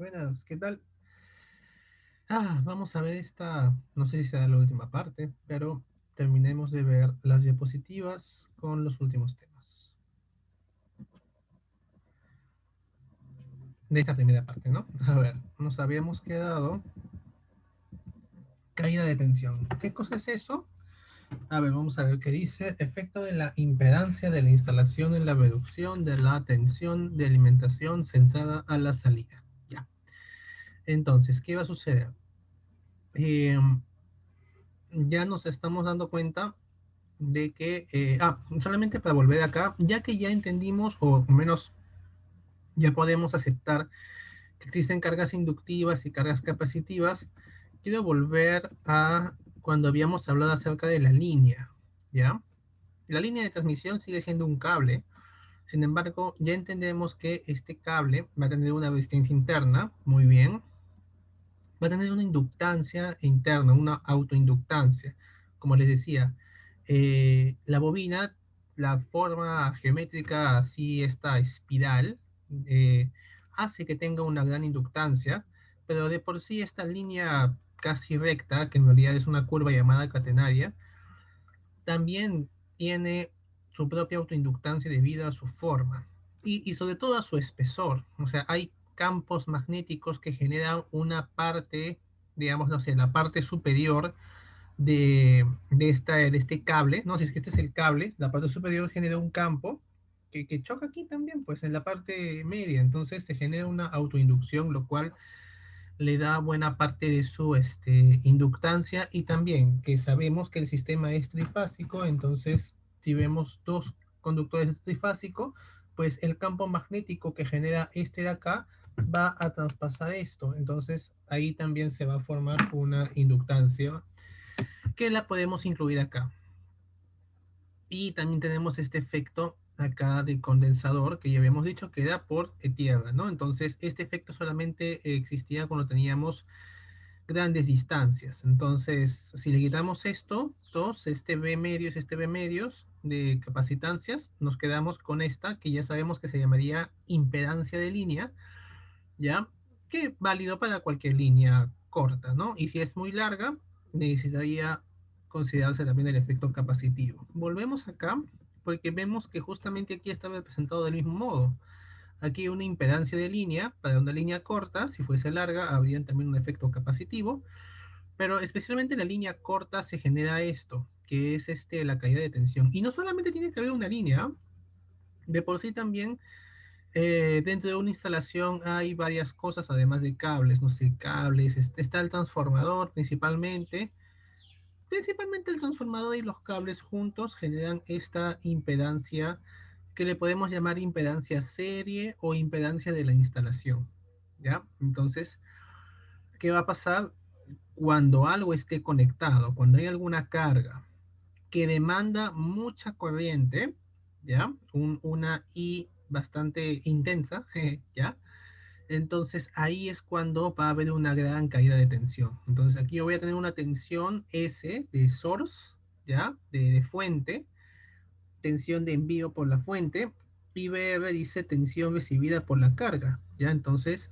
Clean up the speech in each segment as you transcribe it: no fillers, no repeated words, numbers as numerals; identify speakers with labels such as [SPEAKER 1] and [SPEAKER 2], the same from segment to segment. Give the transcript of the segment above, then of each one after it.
[SPEAKER 1] Buenas, ¿qué tal? Vamos a ver esta, no sé si será la última parte, pero terminemos de ver las diapositivas con los últimos temas de esta primera parte, ¿no? A ver, nos habíamos quedado caída de tensión. ¿Qué cosa es eso? A ver, vamos a ver qué dice. Efecto de la impedancia de la instalación en la reducción de la tensión de alimentación sensada a la salida. Ya. Entonces, ¿qué va a suceder? Eh, ya nos estamos dando cuenta de que, solamente para volver acá, ya que ya entendimos, o al menos ya podemos aceptar que existen cargas inductivas y cargas capacitivas, quiero volver a cuando habíamos hablado acerca de la línea, ¿ya? La línea de transmisión sigue siendo un cable, sin embargo, ya entendemos que este cable va a tener una resistencia interna, muy bien, va a tener una inductancia interna, una autoinductancia. Como les decía, la bobina, la forma geométrica así, esta espiral, eh, hace que tenga una gran inductancia, pero de por sí esta línea casi recta, que en realidad es una curva llamada catenaria, también tiene su propia autoinductancia debido a su forma y sobre todo a su espesor. O sea, hay campos magnéticos que generan una parte, digamos, no sé, la parte superior de este cable, no, si es que este es el cable, la parte superior genera un campo que choca aquí también, pues en la parte media, entonces se genera una autoinducción, lo cual le da buena parte de su inductancia y también que sabemos que el sistema es trifásico, entonces si vemos dos conductores trifásicos, pues el campo magnético que genera este de acá va a traspasar esto, entonces ahí también se va a formar una inductancia que la podemos incluir acá. Y también tenemos este efecto acá de condensador que ya habíamos dicho que era por tierra, ¿no? Entonces este efecto solamente existía cuando teníamos grandes distancias. Entonces, si le quitamos esto, dos, este B medios de capacitancias, nos quedamos con esta que ya sabemos que se llamaría impedancia de línea, ¿ya? Que es válido para cualquier línea corta, ¿no? Y si es muy larga, necesitaría considerarse también el efecto capacitivo. Volvemos acá porque vemos que justamente aquí está representado del mismo modo. Aquí una impedancia de línea, para una línea corta, si fuese larga, habría también un efecto capacitivo, pero especialmente en la línea corta se genera esto, que es la caída de tensión. Y no solamente tiene que haber una línea, de por sí también dentro de una instalación hay varias cosas, además de cables, no sé, cables, está el transformador principalmente. Principalmente el transformador y los cables juntos generan esta impedancia que le podemos llamar impedancia serie o impedancia de la instalación. ¿Ya? Entonces, ¿qué va a pasar cuando algo esté conectado? Cuando hay alguna carga que demanda mucha corriente, ¿ya? Una I bastante intensa, ¿ya? Entonces ahí es cuando va a haber una gran caída de tensión. Entonces aquí yo voy a tener una tensión S de source, ¿ya? De fuente, tensión de envío por la fuente, y BR dice tensión recibida por la carga, ¿ya? Entonces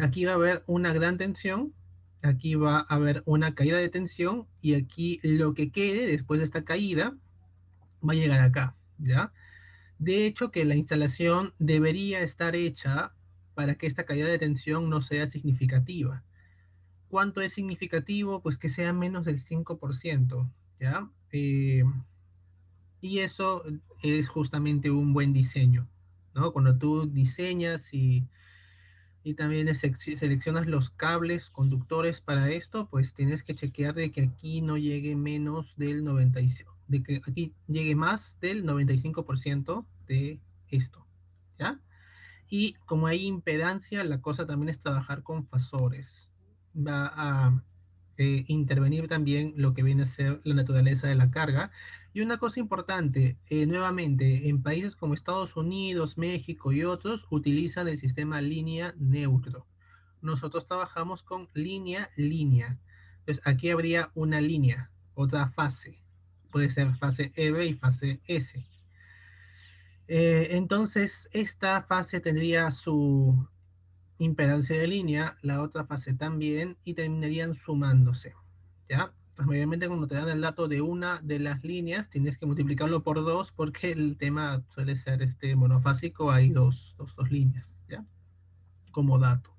[SPEAKER 1] aquí va a haber una gran tensión, aquí va a haber una caída de tensión, y aquí lo que quede después de esta caída va a llegar acá, ¿ya? De hecho, que la instalación debería estar hecha para que esta caída de tensión no sea significativa. ¿Cuánto es significativo? Pues que sea menos del 5%, ¿ya? Y eso es justamente un buen diseño, ¿no? Cuando tú diseñas y también seleccionas los cables conductores para esto, pues tienes que chequear de que aquí no llegue menos del 95, de que aquí llegue más del 95% de esto, ¿ya? Y como hay impedancia, la cosa también es trabajar con fasores. Va a intervenir también lo que viene a ser la naturaleza de la carga. Y una cosa importante, nuevamente, en países como Estados Unidos, México y otros, utilizan el sistema línea neutro. Nosotros trabajamos con línea. Entonces aquí habría una línea, otra fase. Puede ser fase R y fase S. Entonces, esta fase tendría impedancia de línea, la otra fase también, y terminarían sumándose, ¿ya? Pues obviamente cuando te dan el dato de una de las líneas, tienes que multiplicarlo por dos porque el tema suele ser este monofásico, hay dos líneas, ¿ya? Como dato.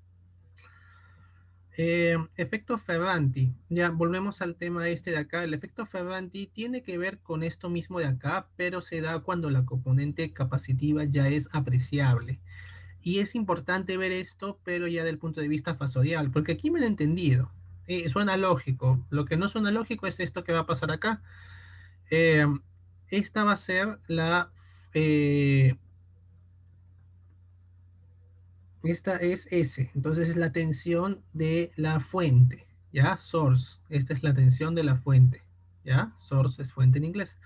[SPEAKER 1] Efecto Ferranti. Ya volvemos al tema este de acá. El efecto Ferranti tiene que ver con esto mismo de acá, pero se da cuando la componente capacitiva ya es apreciable. Y es importante ver esto, pero ya del punto de vista fasorial, porque aquí me lo he entendido. Suena lógico. Lo que no suena lógico es esto que va a pasar acá. Eh, esta va a ser eh, esta es S, entonces es la tensión de la fuente, ¿ya? Source, esta es la tensión de la fuente, ¿ya? Source es fuente en inglés,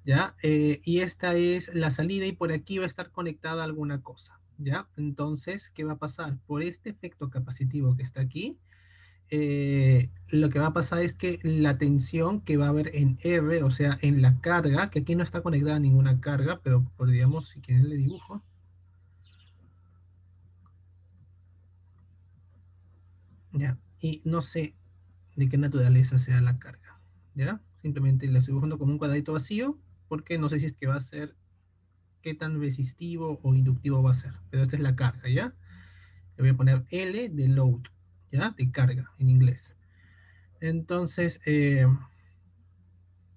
[SPEAKER 1] ¿ya? Y esta es la salida y por aquí va a estar conectada alguna cosa, ¿ya? Entonces, ¿qué va a pasar? Por este efecto capacitivo que está aquí, lo que va a pasar es que la tensión que va a haber en R, o sea, en la carga, que aquí no está conectada a ninguna carga, pero podríamos, si quieren le dibujo, ¿ya? Y no sé de qué naturaleza sea la carga, ¿ya? Simplemente la estoy dibujando como un cuadradito vacío, porque no sé si es que va a ser, qué tan resistivo o inductivo va a ser, pero esta es la carga, ¿ya? Le voy a poner L de load, ¿ya? De carga en inglés. Entonces,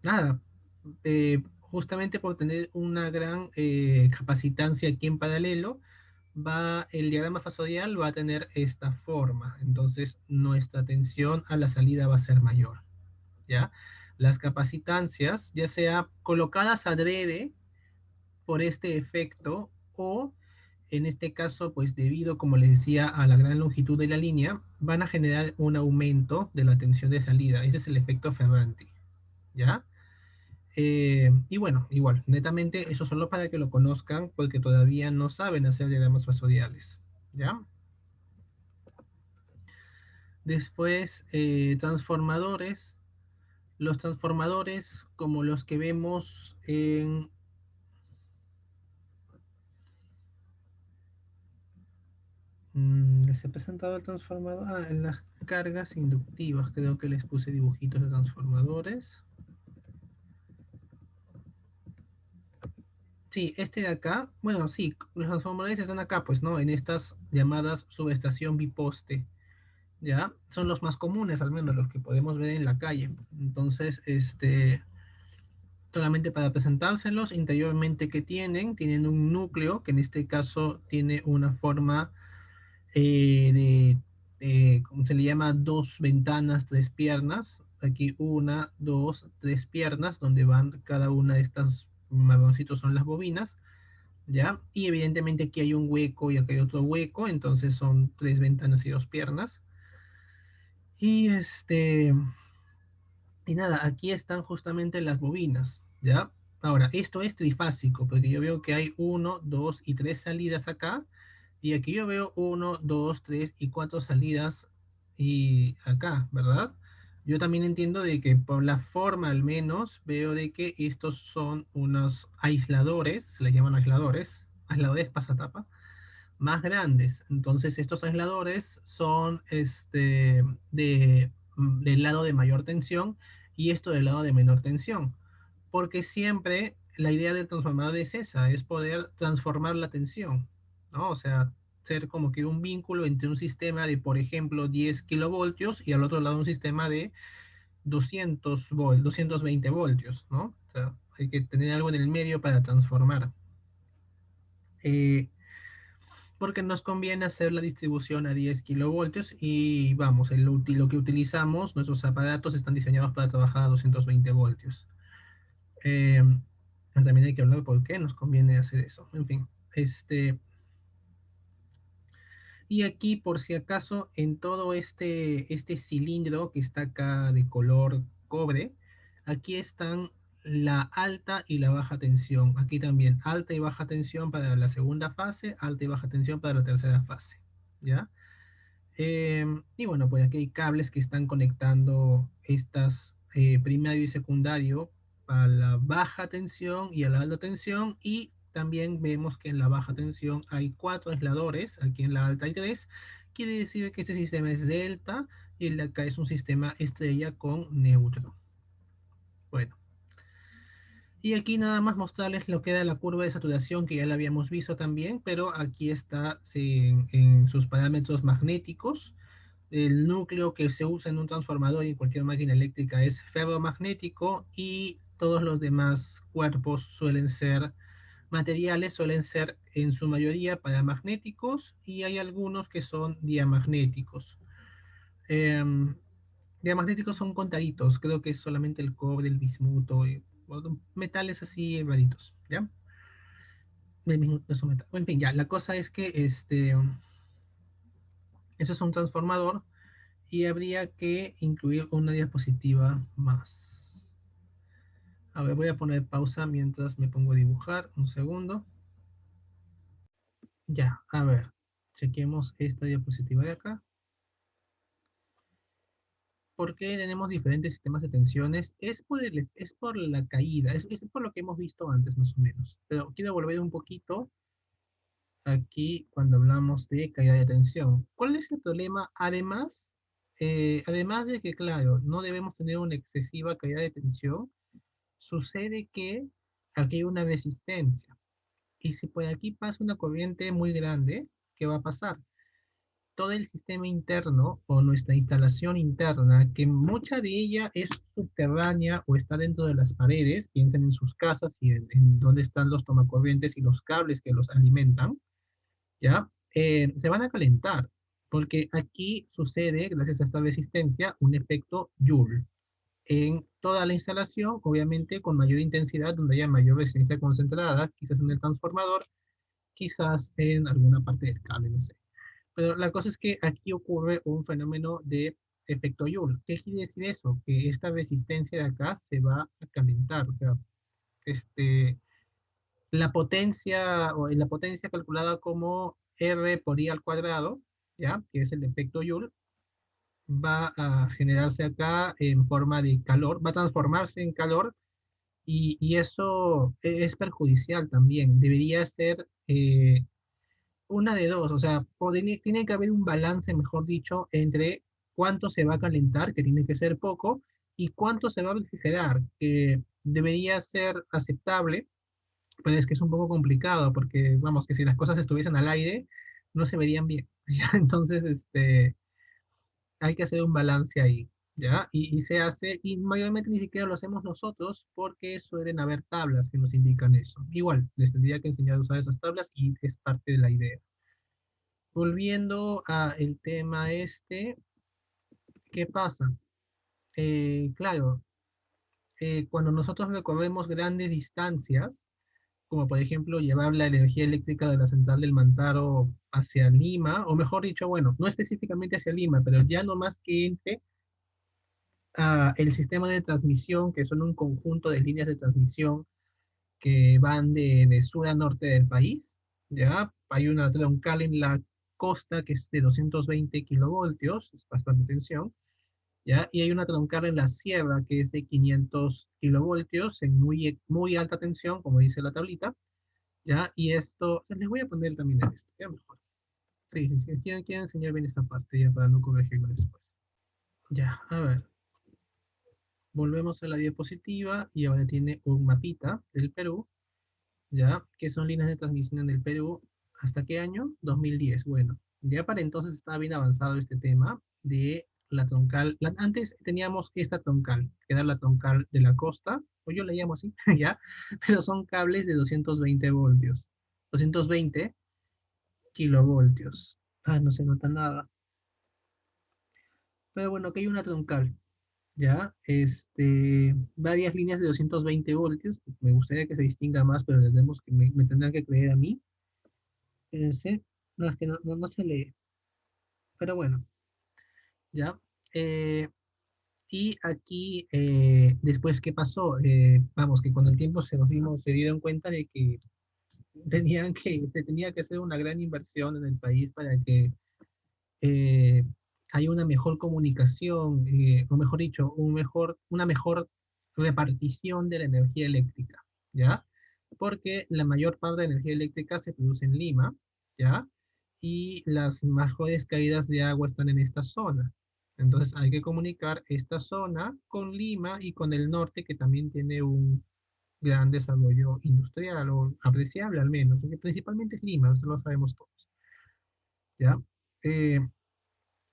[SPEAKER 1] nada, justamente por tener una gran capacitancia aquí en paralelo, el diagrama fasorial va a tener esta forma. Entonces, nuestra tensión a la salida va a ser mayor, ¿ya? Las capacitancias, ya sea colocadas adrede por este efecto o en este caso, pues debido, como les decía, a la gran longitud de la línea, van a generar un aumento de la tensión de salida. Ese es el efecto Ferranti, ¿ya? Y bueno, igual, netamente, eso solo para que lo conozcan, porque todavía no saben hacer diagramas fasoriales, ¿ya? Después, transformadores. Los transformadores, como los que vemos en... les he presentado el transformador. Ah, en las cargas inductivas, creo que les puse dibujitos de transformadores. Sí, este de acá, bueno, sí, los transformadores están acá, pues, ¿no? En estas llamadas subestación biposte. ¿Ya? Son los más comunes, al menos los que podemos ver en la calle. Entonces, solamente para presentárselos, interiormente que tienen un núcleo, que en este caso tiene una forma ¿cómo se le llama? Dos ventanas, tres piernas. Aquí una, dos, tres piernas, donde van cada una de estas marroncitos son las bobinas, ¿ya? Y evidentemente aquí hay un hueco y aquí hay otro hueco, entonces son tres ventanas y dos piernas. Y y nada, aquí están justamente las bobinas, ¿ya? Ahora, esto es trifásico, porque yo veo que hay uno, dos y tres salidas acá, y aquí yo veo uno, dos, tres y cuatro salidas y acá, ¿verdad? Yo también entiendo de que por la forma al menos veo de que estos son unos aisladores, se les llaman aisladores pasatapa, más grandes. Entonces, estos aisladores son del lado de mayor tensión y esto del lado de menor tensión. Porque siempre la idea del transformador es esa, es poder transformar la tensión, ¿no? O sea, ser como que un vínculo entre un sistema de, por ejemplo, 10 kilovoltios y al otro lado un sistema de 220 voltios, ¿no? O sea, hay que tener algo en el medio para transformar. Eh, Porque nos conviene hacer la distribución a 10 kilovoltios y vamos, lo que utilizamos, nuestros aparatos están diseñados para trabajar a 220 voltios. Eh, También hay que hablar por qué nos conviene hacer eso. En fin, y aquí por si acaso en todo este cilindro que está acá de color cobre, aquí están la alta y la baja tensión. Aquí también alta y baja tensión para la segunda fase, alta y baja tensión para la tercera fase. ¿Ya? Y bueno, pues aquí hay cables que están conectando estas primario y secundario a la baja tensión y a la alta tensión y también vemos que en la baja tensión hay 4 aisladores, aquí en la alta hay 3. Quiere decir que este sistema es delta y el de acá es un sistema estrella con neutro. Bueno, y aquí nada más mostrarles lo que da la curva de saturación, que ya la habíamos visto también, pero aquí está en sus parámetros magnéticos. El núcleo que se usa en un transformador y en cualquier máquina eléctrica es ferromagnético, y todos los demás cuerpos suelen ser materiales, suelen ser en su mayoría paramagnéticos, y hay algunos que son diamagnéticos. Em, Diamagnéticos son contaditos, creo que es solamente el cobre, el bismuto, y bueno, metales así raritos, ¿ya? No son metales. En fin, ya, la cosa es que eso es un transformador, y habría que incluir una diapositiva más. A ver, voy a poner pausa mientras me pongo a dibujar, un segundo. Ya, a ver, chequemos esta diapositiva de acá. ¿Por qué tenemos diferentes sistemas de tensiones? Es por la caída, es por lo que hemos visto antes más o menos. Pero quiero volver un poquito aquí cuando hablamos de caída de tensión. ¿Cuál es el problema? Además de que, claro, no debemos tener una excesiva caída de tensión, sucede que aquí hay una resistencia. Y si por aquí pasa una corriente muy grande, ¿qué va a pasar? Todo el sistema interno o nuestra instalación interna, que mucha de ella es subterránea o está dentro de las paredes, piensen en sus casas y en dónde están los tomacorrientes y los cables que los alimentan, ¿ya? Se van a calentar, porque aquí sucede, gracias a esta resistencia, un efecto Joule. En toda la instalación, obviamente con mayor intensidad, donde haya mayor resistencia concentrada, quizás en el transformador, quizás en alguna parte del cable, no sé. Pero la cosa es que aquí ocurre un fenómeno de efecto Joule. ¿Qué quiere decir eso? Que esta resistencia de acá se va a calentar. O sea, este, la potencia calculada como R por I al cuadrado, ¿ya? Que es el efecto Joule, va a generarse acá en forma de calor, va a transformarse en calor, y eso es perjudicial también. Debería ser una de dos, o sea, tiene que haber un balance, mejor dicho, entre cuánto se va a calentar, que tiene que ser poco, y cuánto se va a refrigerar, que debería ser aceptable, pero es que es un poco complicado, porque vamos, que si las cosas estuviesen al aire, no se verían bien. ¿Ya? Entonces, hay que hacer un balance ahí, ¿ya? Y se hace, y mayormente ni siquiera lo hacemos nosotros, porque suelen haber tablas que nos indican eso. Igual, les tendría que enseñar a usar esas tablas, y es parte de la idea. Volviendo a el tema ¿qué pasa? Claro, cuando nosotros recorremos grandes distancias, como por ejemplo llevar la energía eléctrica de la central del Mantaro hacia Lima, o mejor dicho, bueno, no específicamente hacia Lima, pero ya no más que entre el sistema de transmisión, que son un conjunto de líneas de transmisión que van de sur a norte del país, ¿ya? Hay una troncal en la costa que es de 220 kilovoltios, es bastante tensión, ¿ya? Y hay una troncal en la sierra que es de 500 kilovoltios en muy alta tensión, como dice la tablita, ¿ya? Y esto, o sea, les voy a poner también en esto, ya mejor. Sí, sí, sí, quiero enseñar bien esta parte ya para no corregirlo después. Ya, a ver, volvemos a la diapositiva y ahora tiene un mapita del Perú, ¿ya? Que son líneas de transmisión en el Perú. ¿Hasta qué año? 2010. Bueno, ya para entonces estaba bien avanzado este tema de la troncal. Antes teníamos esta troncal, que era la troncal de la costa, o yo la llamo así, ¿ya? Pero son cables de 220 voltios. 220 kilovoltios. Ah, no se nota nada. Pero bueno, aquí hay una troncal, ¿ya? Varias líneas de 220 voltios. Me gustaría que se distinga más, pero tenemos que me tendrán que creer a mí. Fíjense, no, es que no se lee, pero bueno, ya. Eh, y aquí, después, ¿qué pasó? Vamos, que con el tiempo se dieron cuenta de que se tenía que hacer una gran inversión en el país para que eh, haya una mejor comunicación, o mejor dicho, una mejor repartición de la energía eléctrica, ¿ya? porque la mayor parte de energía eléctrica se produce en Lima, ¿ya? Y las mejores caídas de agua están en esta zona. Entonces hay que comunicar esta zona con Lima y con el norte, que también tiene un gran desarrollo industrial o apreciable al menos, porque principalmente es Lima, eso lo sabemos todos, ¿ya? Eh,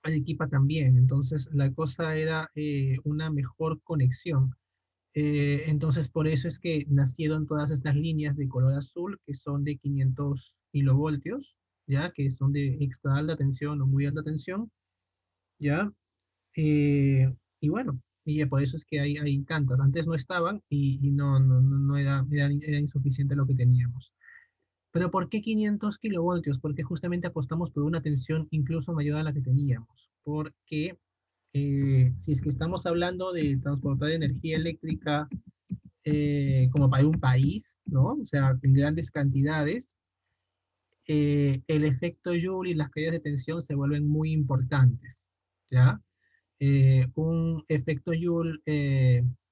[SPEAKER 1] Arequipa también, entonces la cosa era una mejor conexión. Entonces, por eso es que nacieron todas estas líneas de color azul que son de 500 kilovoltios, ¿ya? Que son de extra alta tensión o muy alta tensión, ¿ya? Y bueno, y por eso es que hay tantas. Antes no estaban y no era insuficiente lo que teníamos. Pero ¿por qué 500 kilovoltios? Porque justamente apostamos por una tensión incluso mayor a la que teníamos. Porque si es que estamos hablando de transportar energía eléctrica como para un país, ¿no? O sea, en grandes cantidades, el efecto Joule y las caídas de tensión se vuelven muy importantes, ¿ya? Un efecto Joule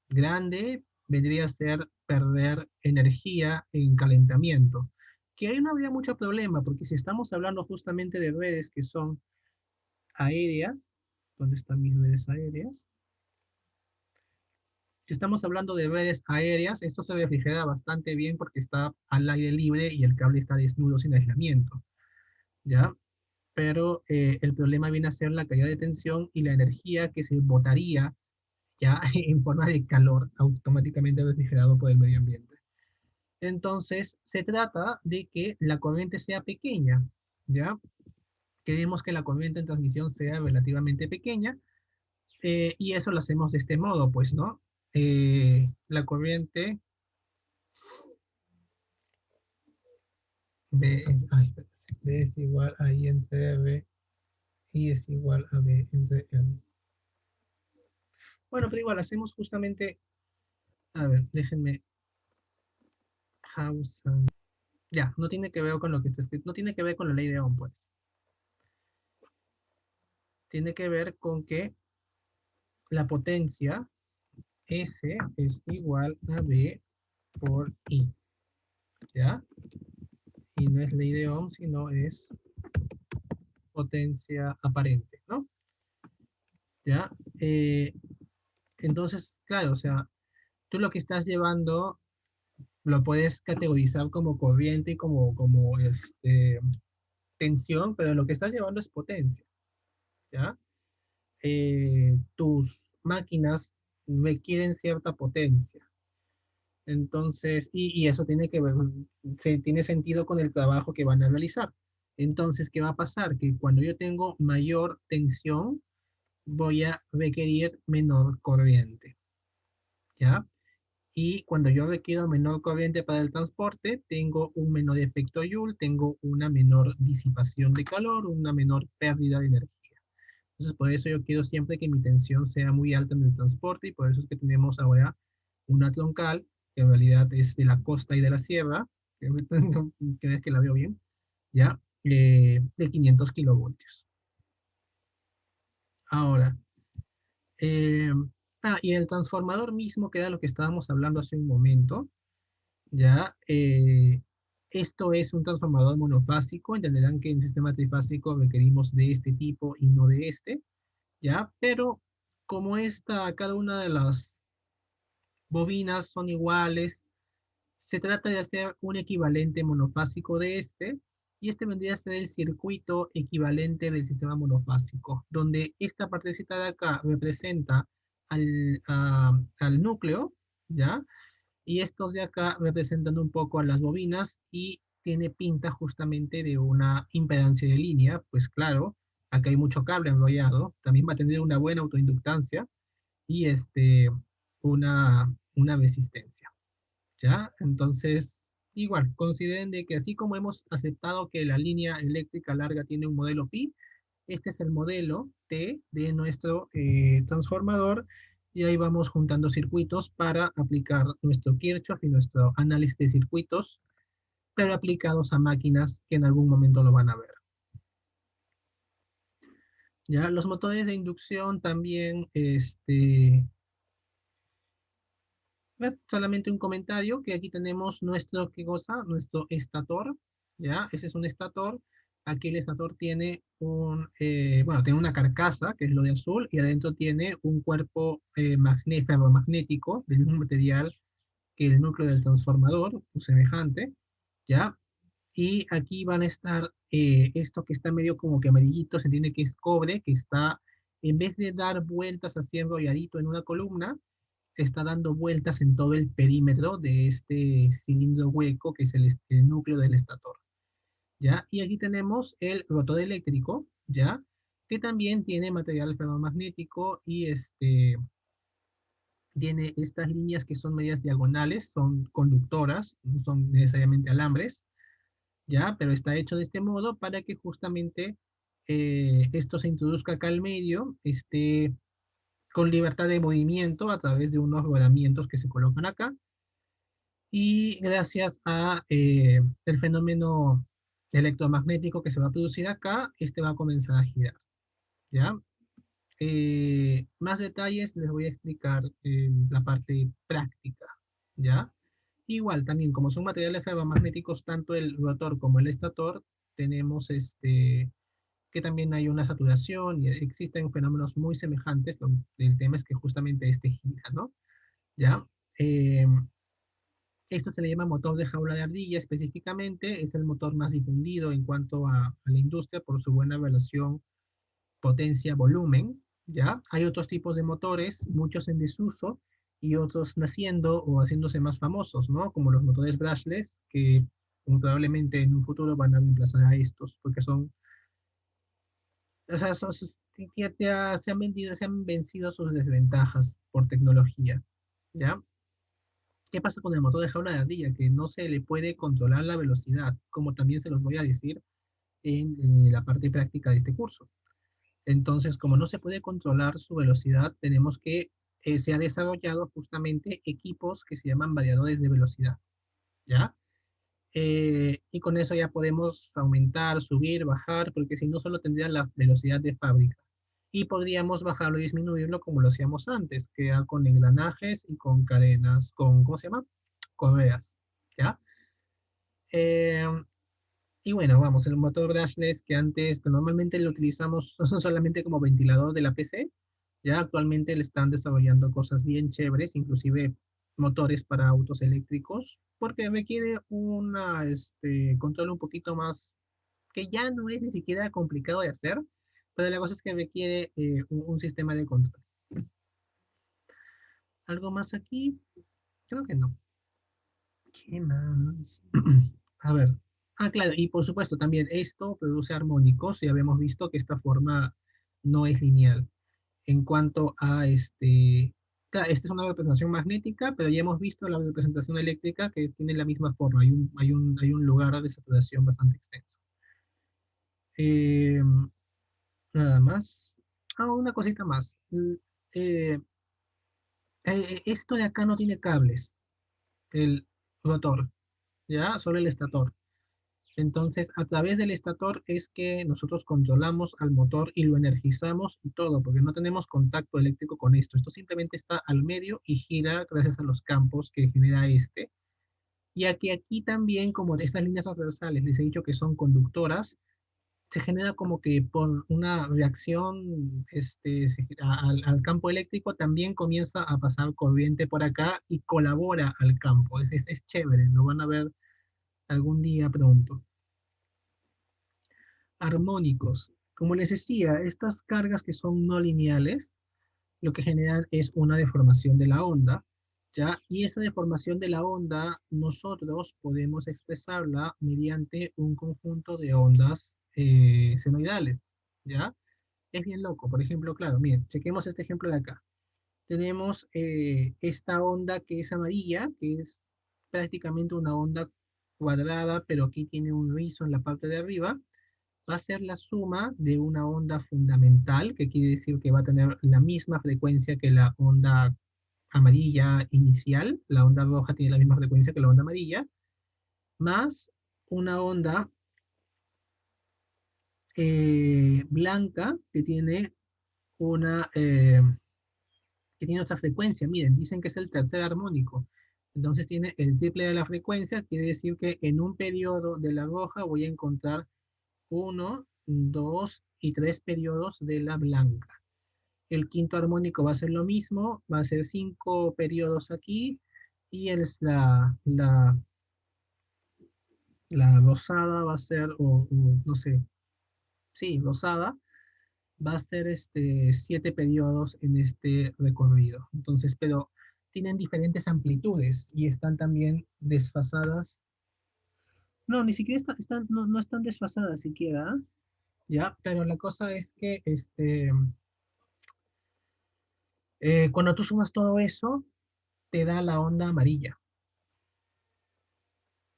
[SPEAKER 1] grande vendría a ser perder energía en calentamiento, que ahí no habría mucho problema, porque si estamos hablando justamente de redes que son aéreas, ¿dónde están mis redes aéreas? Si estamos hablando de redes aéreas, esto se refrigera bastante bien porque está al aire libre y el cable está desnudo sin aislamiento, ¿ya? Pero el problema viene a ser la caída de tensión y la energía que se botaría ya en forma de calor automáticamente refrigerado por el medio ambiente. Entonces, se trata de que la corriente sea pequeña, ¿ya? Queremos que la corriente en transmisión sea relativamente pequeña y eso lo hacemos de este modo, pues, ¿no? La corriente B es, ay, espérate, B es igual a I entre R, I es igual a B entre R. Bueno, pero igual hacemos justamente, a ver, déjenme, Hausen. Ya, no tiene que ver con lo que está escrito, no tiene que ver con la ley de Ohm, pues. Tiene que ver con que la potencia S es igual a B por I, ¿ya? Y no es ley de Ohm, sino es potencia aparente, ¿no? ¿Ya? Eh, entonces, claro, o sea, tú lo que estás llevando lo puedes categorizar como corriente y como tensión, pero lo que estás llevando es potencia, ¿ya? Tus máquinas requieren cierta potencia. Entonces, y eso tiene que ver, tiene sentido con el trabajo que van a realizar. Entonces, ¿qué va a pasar? Que cuando yo tengo mayor tensión, voy a requerir menor corriente, ¿ya? Y cuando yo requiero menor corriente para el transporte, tengo un menor efecto Joule, tengo una menor disipación de calor, una menor pérdida de energía. Entonces, por eso yo quiero siempre que mi tensión sea muy alta en el transporte y por eso es que tenemos ahora una troncal, que en realidad es de la costa y de la sierra, que que es que la veo bien, ya, de 500 kilovoltios. Ahora, eh, y el transformador mismo, que era lo que estábamos hablando hace un momento, ya, esto es un transformador monofásico, entenderán que en un sistema trifásico requerimos de este tipo y no de este, ya, pero como cada una de las bobinas son iguales, se trata de hacer un equivalente monofásico de este, y este vendría a ser el circuito equivalente del sistema monofásico, donde esta partecita de acá representa al núcleo, ¿ya? Y estos de acá representan un poco a las bobinas y tiene pinta justamente de una impedancia de línea, pues claro, acá hay mucho cable enrollado, también va a tener una buena autoinductancia y una resistencia. ¿Ya? Entonces, igual, consideren de que así como hemos aceptado que la línea eléctrica larga tiene un modelo pi, este es el modelo T de nuestro transformador y ahí vamos juntando circuitos para aplicar nuestro Kirchhoff y nuestro análisis de circuitos, pero aplicados a máquinas que en algún momento lo van a ver. ¿Ya? Los motores de inducción también, Solamente un comentario, que aquí tenemos nuestro, ¿qué cosa? Nuestro estator, ¿ya? Ese es un estator. Aquí el estator tiene bueno, tiene una carcasa, que es lo de azul, y adentro tiene un cuerpo magnético del mismo material que el núcleo del transformador, o semejante, ¿ya? Y aquí van a estar, esto que está medio como que amarillito, se entiende que es cobre, que está, en vez de dar vueltas así enrolladito en una columna, está dando vueltas en todo el perímetro de este cilindro hueco que es el núcleo del estator, ¿ya? Y aquí tenemos el rotor eléctrico, ¿ya? Que también tiene material ferromagnético y tiene estas líneas que son medias diagonales, son conductoras, no son necesariamente alambres, ¿ya? Pero está hecho de este modo para que justamente esto se introduzca acá al medio, con libertad de movimiento a través de unos rodamientos que se colocan acá, y gracias a el fenómeno electromagnético que se va a producir acá, este va a comenzar a girar, ¿ya? Más detalles les voy a explicar en la parte práctica, ¿ya? Igual, también, como son materiales ferromagnéticos, tanto el rotor como el estator, tenemos que también hay una saturación y existen fenómenos muy semejantes. El tema es que justamente este gira, ¿no? ¿Ya? Eh, Esto se le llama motor de jaula de ardilla específicamente, es el motor más difundido en cuanto a la industria por su buena relación potencia-volumen, ¿ya? Hay otros tipos de motores, muchos en desuso y otros naciendo o haciéndose más famosos, ¿no? Como los motores brushless, que probablemente en un futuro van a reemplazar a estos, porque son, o sea, se han vendido, se han vencido sus desventajas por tecnología, ¿ya? ¿Qué pasa con el motor de jaula de ardilla? Que no se le puede controlar la velocidad, como también se los voy a decir en la parte práctica de este curso. Entonces, como no se puede controlar su velocidad, tenemos que se ha desarrollado justamente equipos que se llaman variadores de velocidad, ¿ya? Y con eso ya podemos aumentar, subir, bajar, porque si no solo tendría la velocidad de fábrica. Y podríamos bajarlo y disminuirlo como lo hacíamos antes, que era con engranajes y con cadenas, ¿cómo se llama? Correas, ¿ya? Eh, y bueno, vamos, el motor brushless que normalmente lo utilizamos solamente como ventilador de la PC, ya actualmente le están desarrollando cosas bien chéveres, inclusive motores para autos eléctricos, porque requiere control un poquito más, que ya no es ni siquiera complicado de hacer, pero la cosa es que requiere un sistema de control. ¿Algo más aquí? Creo que no. ¿Qué más? A ver. Ah, claro, y por supuesto también esto produce armónicos y habíamos visto que esta forma no es lineal. En cuanto a claro, esta es una representación magnética, pero ya hemos visto la representación eléctrica que tiene la misma forma, hay un lugar de saturación bastante extenso. Eh, Nada más. Ah, una cosita más. Eh, Esto de acá no tiene cables, el rotor, ¿ya? Solo el estator. Entonces, a través del estator es que nosotros controlamos al motor y lo energizamos y todo, porque no tenemos contacto eléctrico con esto. Esto simplemente está al medio y gira gracias a los campos que genera este. Y aquí también, como de estas líneas transversales, les he dicho que son conductoras, se genera como que por una reacción al campo eléctrico también comienza a pasar corriente por acá y colabora al campo. Es chévere, lo van a ver algún día pronto. Armónicos. Como les decía, estas cargas que son no lineales, lo que generan es una deformación de la onda, ¿ya? Y esa deformación de la onda nosotros podemos expresarla mediante un conjunto de ondas senoidales, ¿ya? Es bien loco. Por ejemplo, claro, miren, chequemos este ejemplo de acá. Tenemos esta onda que es amarilla, que es prácticamente una onda cuadrada, pero aquí tiene un rizo en la parte de arriba, va a ser la suma de una onda fundamental, que quiere decir que va a tener la misma frecuencia que la onda amarilla inicial, la onda roja tiene la misma frecuencia que la onda amarilla, más una onda blanca que tiene una, que tiene otra frecuencia. Miren, dicen que es el tercer armónico. Entonces tiene el triple de la frecuencia, quiere decir que en un periodo de la roja voy a encontrar uno, dos y tres periodos de la blanca. El quinto armónico va a ser lo mismo, va a ser cinco periodos aquí, y la rosada va a ser, no sé, sí, rosada, va a ser siete periodos en este recorrido. Entonces, pero tienen diferentes amplitudes y están también desfasadas. No, ni siquiera no, no están desfasadas siquiera, ¿ya? Pero la cosa es que cuando tú sumas todo eso, te da la onda amarilla,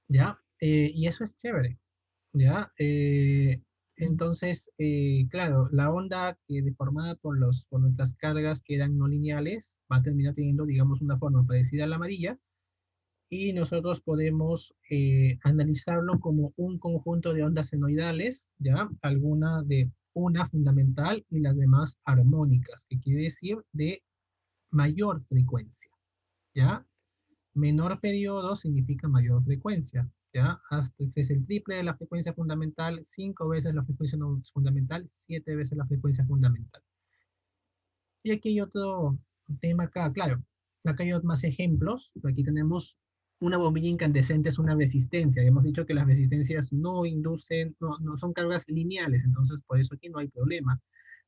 [SPEAKER 1] ¿ya? Y eso es chévere, ¿ya? Entonces, claro, la onda deformada por nuestras cargas que eran no lineales va a terminar teniendo, digamos, una forma parecida a la amarilla, y nosotros podemos analizarlo como un conjunto de ondas senoidales, ¿ya? Alguna de una fundamental y las demás armónicas, que quiere decir de mayor frecuencia, ¿ya? Menor periodo significa mayor frecuencia, ¿ya? Hasta este es el triple de la frecuencia fundamental, cinco veces la frecuencia no fundamental, siete veces la frecuencia fundamental. Y aquí hay otro tema acá, claro, acá hay más ejemplos. Aquí tenemos una bombilla incandescente, es una resistencia. Hemos dicho que las resistencias no inducen, no son cargas lineales, entonces por eso aquí no hay problema.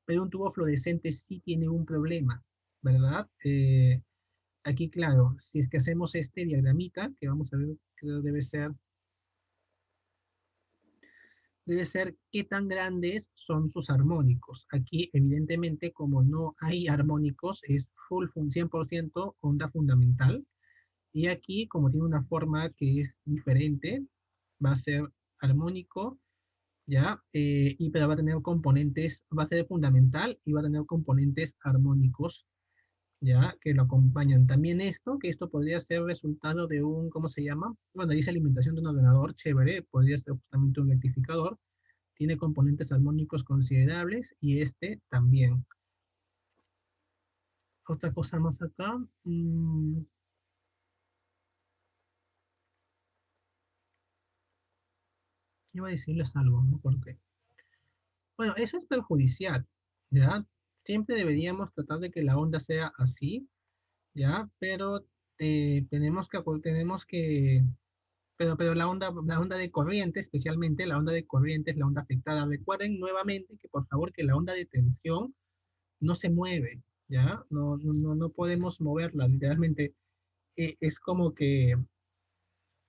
[SPEAKER 1] Pero un tubo fluorescente sí tiene un problema, ¿verdad? Aquí, claro, si es que hacemos este diagramita, que vamos a ver, que debe ser qué tan grandes son sus armónicos. Aquí, evidentemente, como no hay armónicos, es 100% onda fundamental. Y aquí, como tiene una forma que es diferente, va a ser armónico, ¿ya? Y pero va a tener componentes, va a ser fundamental y va a tener componentes armónicos, ¿ya? Que lo acompañan. También esto, que esto podría ser resultado de un, ¿cómo se llama? Bueno, dice alimentación de un ordenador, chévere, podría ser justamente un rectificador, tiene componentes armónicos considerables y este también. Otra cosa más acá. Iba a decirles algo, no por qué. Bueno, eso es perjudicial, ¿ya? Siempre deberíamos tratar de que la onda sea así, ¿ya? Pero tenemos que pero la onda de corriente, especialmente la onda de corriente es la onda afectada. Recuerden nuevamente que por favor que la onda de tensión no se mueve, ¿ya? No podemos moverla, literalmente. Es como que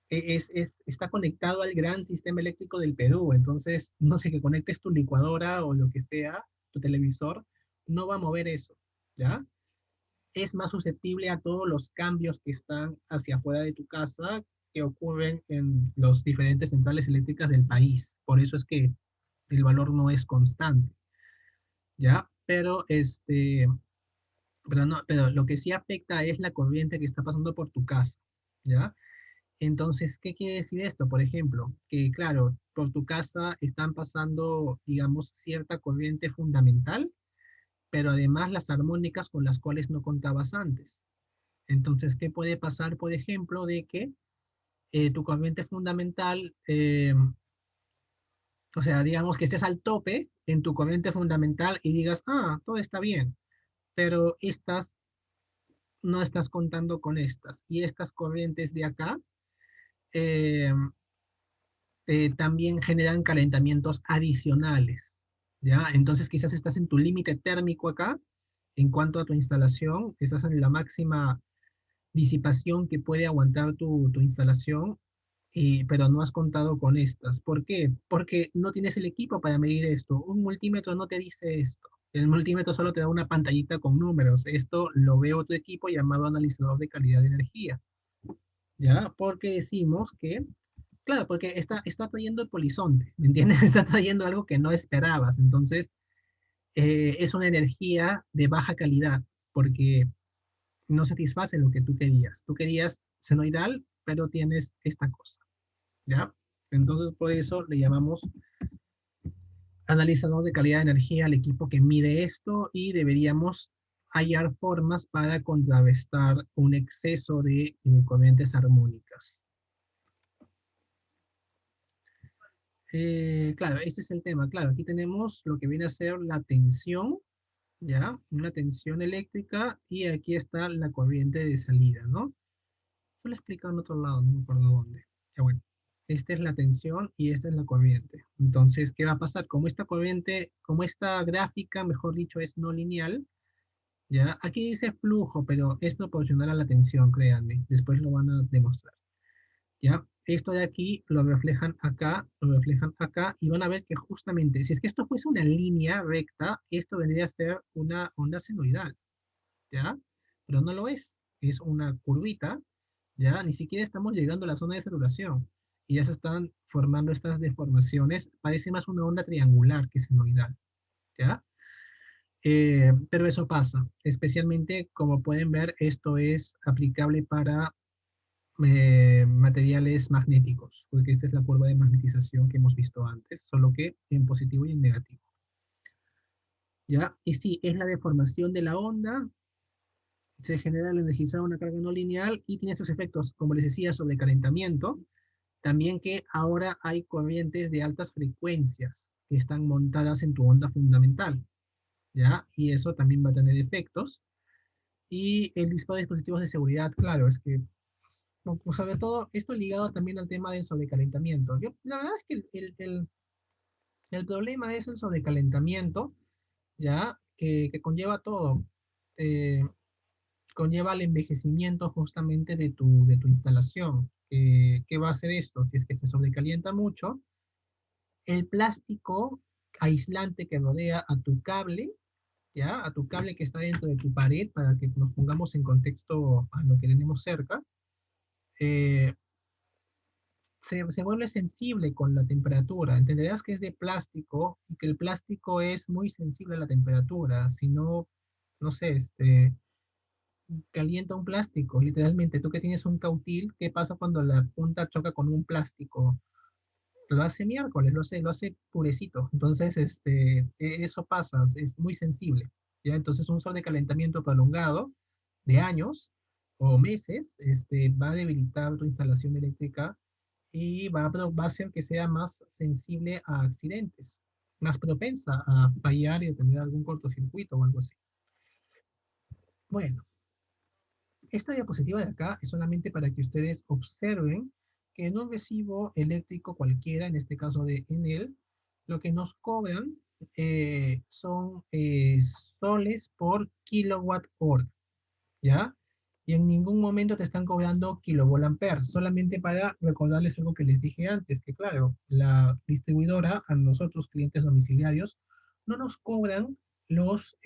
[SPEAKER 1] está conectado al gran sistema eléctrico del Perú, entonces, no sé, que conectes tu licuadora o lo que sea, tu televisor, no va a mover eso, ¿ya? Es más susceptible a todos los cambios que están hacia afuera de tu casa, que ocurren en los diferentes centrales eléctricas del país. Por eso es que el valor no es constante, ¿ya? Pero lo que sí afecta es la corriente que está pasando por tu casa, ¿ya? Entonces, ¿qué quiere decir esto? Por ejemplo, que claro, por tu casa están pasando, digamos, cierta corriente fundamental, pero además las armónicas con las cuales no contabas antes. Entonces, ¿qué puede pasar, por ejemplo, de que tu corriente fundamental, o sea, digamos que estés al tope en tu corriente fundamental y digas, ah, todo está bien, pero estas no estás contando con estas. Y estas corrientes de acá eh, también generan calentamientos adicionales, ¿ya? Entonces quizás estás en tu límite térmico acá, en cuanto a tu instalación, estás en la máxima disipación que puede aguantar tu instalación, pero no has contado con estas. ¿Por qué? Porque no tienes el equipo para medir esto. Un multímetro no te dice esto. El multímetro solo te da una pantallita con números. Esto lo ve otro equipo llamado analizador de calidad de energía, ¿ya? Porque decimos que, claro, porque está trayendo el polizonte, ¿me entiendes? Está trayendo algo que no esperabas. Entonces, es una energía de baja calidad, porque no satisface lo que tú querías. Tú querías senoidal, pero tienes esta cosa, ¿ya? Entonces, por eso le llamamos analizador de calidad de energía al equipo que mide esto y deberíamos hallar formas para contrarrestar un exceso de corrientes armónicas. Claro, ese es el tema. Claro, aquí tenemos lo que viene a ser la tensión, ¿ya? Una tensión eléctrica y aquí está la corriente de salida, ¿no? Yo lo he explicado en otro lado, no me acuerdo dónde. Ya bueno, esta es la tensión y esta es la corriente. Entonces, ¿qué va a pasar? Como esta corriente, como esta gráfica, mejor dicho, es no lineal, ¿ya? Aquí dice flujo, pero es proporcional a la tensión, créanme. Después lo van a demostrar. ¿Ya? Esto de aquí lo reflejan acá, y van a ver que justamente, si es que esto fuese una línea recta, esto vendría a ser una onda senoidal, ¿ya? Pero no lo es una curvita, ¿ya? Ni siquiera estamos llegando a la zona de saturación, y ya se están formando estas deformaciones, parece más una onda triangular que senoidal, ¿ya? Pero eso pasa, especialmente como pueden ver, esto es aplicable para materiales magnéticos, porque esta es la curva de magnetización que hemos visto antes, solo que en positivo y en negativo. ¿Ya? Y sí, es la deformación de la onda, se genera al energizar una carga no lineal y tiene estos efectos, como les decía, sobre calentamiento, también que ahora hay corrientes de altas frecuencias que están montadas en tu onda fundamental, ¿ya? Y eso también va a tener efectos. Y el disparo de dispositivos de seguridad, claro, es que sobre todo esto ligado también al tema del sobrecalentamiento. La verdad es que el problema es el sobrecalentamiento, ¿ya? Que conlleva todo. Eh, conlleva el envejecimiento justamente de tu instalación. ¿Qué va a hacer esto? Si es que se sobrecalienta mucho, el plástico aislante que rodea a tu cable, ¿ya? A tu cable que está dentro de tu pared, para que nos pongamos en contexto a lo que tenemos cerca, eh, se vuelve sensible con la temperatura. Entenderás que es de plástico y que el plástico es muy sensible a la temperatura. Si no, no sé, calienta un plástico. Literalmente, tú que tienes un cautil, ¿qué pasa cuando la punta choca con un plástico? Lo hace miércoles, lo hace purecito. Entonces, eso pasa, es muy sensible. ¿Ya? Entonces, un sobrecalentamiento prolongado de años o meses, va a debilitar tu instalación eléctrica y va a hacer que sea más sensible a accidentes, más propensa a fallar y a tener algún cortocircuito o algo así. Bueno, esta diapositiva de acá es solamente para que ustedes observen que en un recibo eléctrico cualquiera, en este caso de Enel, lo que nos cobran son soles por kilowatt hora, ¿ya? Y en ningún momento te están cobrando kilovolt-ampere, solamente para recordarles algo que les dije antes, que claro, la distribuidora, a nosotros clientes domiciliarios, no nos cobran los,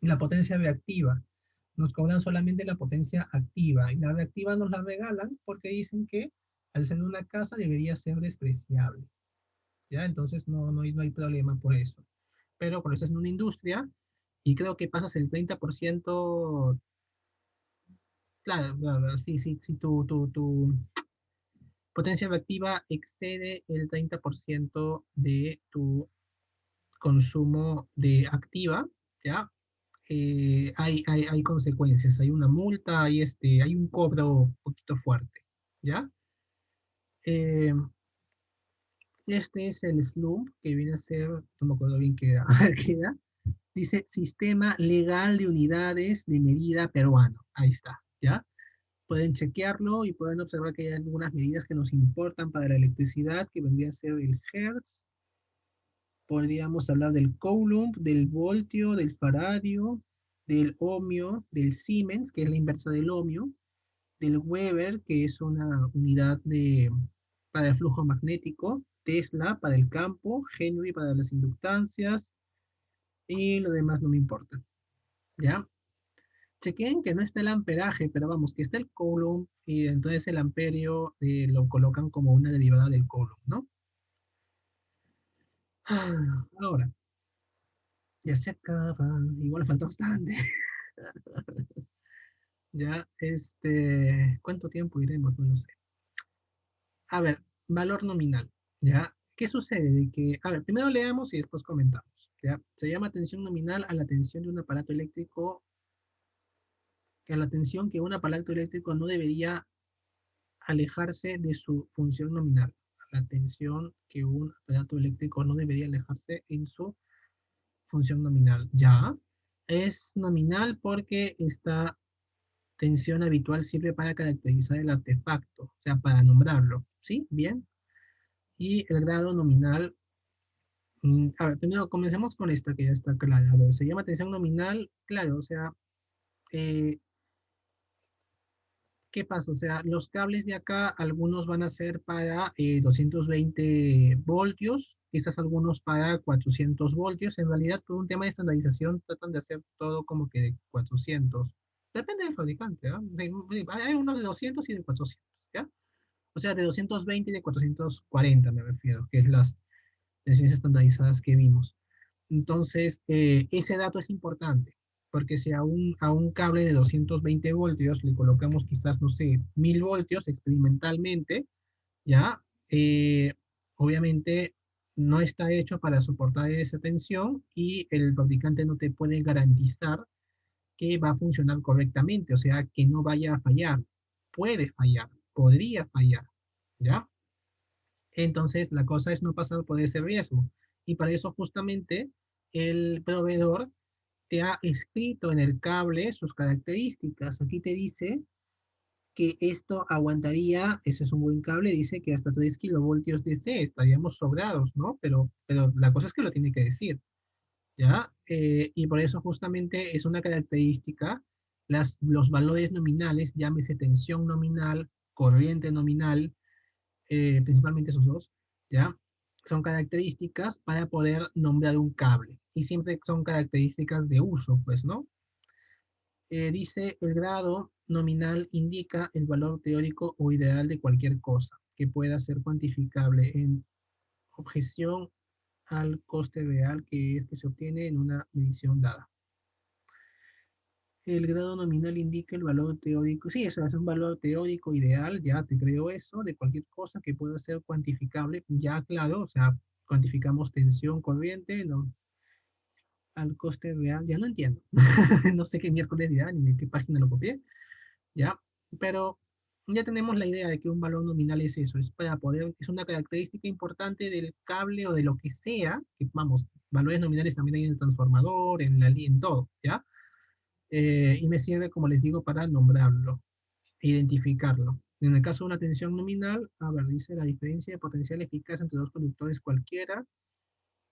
[SPEAKER 1] la potencia reactiva, nos cobran solamente la potencia activa, y la reactiva nos la regalan porque dicen que al ser una casa debería ser despreciable, ¿ya? Entonces no hay problema por eso. Pero cuando estás en una industria, y creo que pasas el 30%. Claro, claro, sí, sí, si tu potencia reactiva excede el 30% de tu consumo de activa, ¿ya? Hay consecuencias, hay una multa, hay un cobro un poquito fuerte, ¿ya? Eh, este es el slump que viene a ser, no me acuerdo bien qué era, qué era. Dice Sistema Legal de Unidades de Medida Peruano. Ahí está, ¿ya? Pueden chequearlo y pueden observar que hay algunas medidas que nos importan para la electricidad, que vendría a ser el Hertz. Podríamos hablar del Coulomb, del voltio, del faradio, del ohmio, del Siemens, que es la inversa del ohmio, del Weber, que es una unidad para el flujo magnético, Tesla para el campo, Henry para las inductancias, y lo demás no me importa, ¿ya? Chequen que no está el amperaje, pero vamos, que está el Coulomb y entonces el amperio lo colocan como una derivada del Coulomb, ¿no? Ahora, ya se acaba, igual falta bastante. Ya, ¿cuánto tiempo iremos? No lo sé. A ver, valor nominal, ¿ya? ¿qué sucede? De que, a ver, primero leamos y después comentamos. ¿Ya? Se llama tensión nominal a la tensión de un aparato eléctrico, que a la tensión que un aparato eléctrico no debería alejarse de su función nominal. A la tensión que un aparato eléctrico no debería alejarse en su función nominal. Ya, es nominal porque esta tensión habitual sirve para caracterizar el artefacto, o sea, para nombrarlo. ¿Sí? Bien. Y el grado nominal, a ver, primero comencemos con esta que ya está clara. A ver, se llama tensión nominal, claro, o sea, eh, ¿qué pasa? O sea, los cables de acá, algunos van a ser para 220 voltios, quizás algunos para 400 voltios. En realidad, por un tema de estandarización, tratan de hacer todo como que de 400. Depende del fabricante, ¿ah? Hay unos de 200 y de 400, ¿ya? O sea, de 220 y de 440 me refiero, que es las tensiones estandarizadas que vimos. Entonces, ese dato es importante, porque si a un cable de 220 voltios le colocamos quizás, no sé, 1000 voltios experimentalmente, ya, Eh, obviamente no está hecho para soportar esa tensión y el fabricante no te puede garantizar que va a funcionar correctamente, o sea, que no vaya a fallar. Puede fallar, podría fallar, ¿ya? Entonces, la cosa es no pasar por ese riesgo. Y para eso justamente el proveedor te ha escrito en el cable sus características. Aquí te dice que esto aguantaría, ese es un buen cable, dice que hasta 3 kilovoltios DC, estaríamos sobrados, ¿no? Pero la cosa es que lo tiene que decir, ¿ya? Y por eso justamente es una característica, los valores nominales, llámese tensión nominal, corriente nominal, principalmente esos dos, ¿ya? Son características para poder nombrar un cable. Y siempre son características de uso, pues, ¿no? Dice, el grado nominal indica el valor teórico o ideal de cualquier cosa que pueda ser cuantificable en objeción al coste real que es que se obtiene en una medición dada. El grado nominal indica el valor teórico. Sí, eso es un valor teórico ideal, ya te creo eso, de cualquier cosa que pueda ser cuantificable. Ya, claro, o sea, cuantificamos tensión corriente, ¿no? Al coste real, ya no entiendo. No sé qué miércoles dirá, ni de qué página lo copié, ya. Pero ya tenemos la idea de que un valor nominal es eso, es para poder, es una característica importante del cable o de lo que sea, que vamos, valores nominales también hay en el transformador, en la en todo, ¿ya? Y me sirve, como les digo, para nombrarlo, identificarlo. En el caso de una tensión nominal, a ver, dice la diferencia de potencial eficaz entre dos conductores cualquiera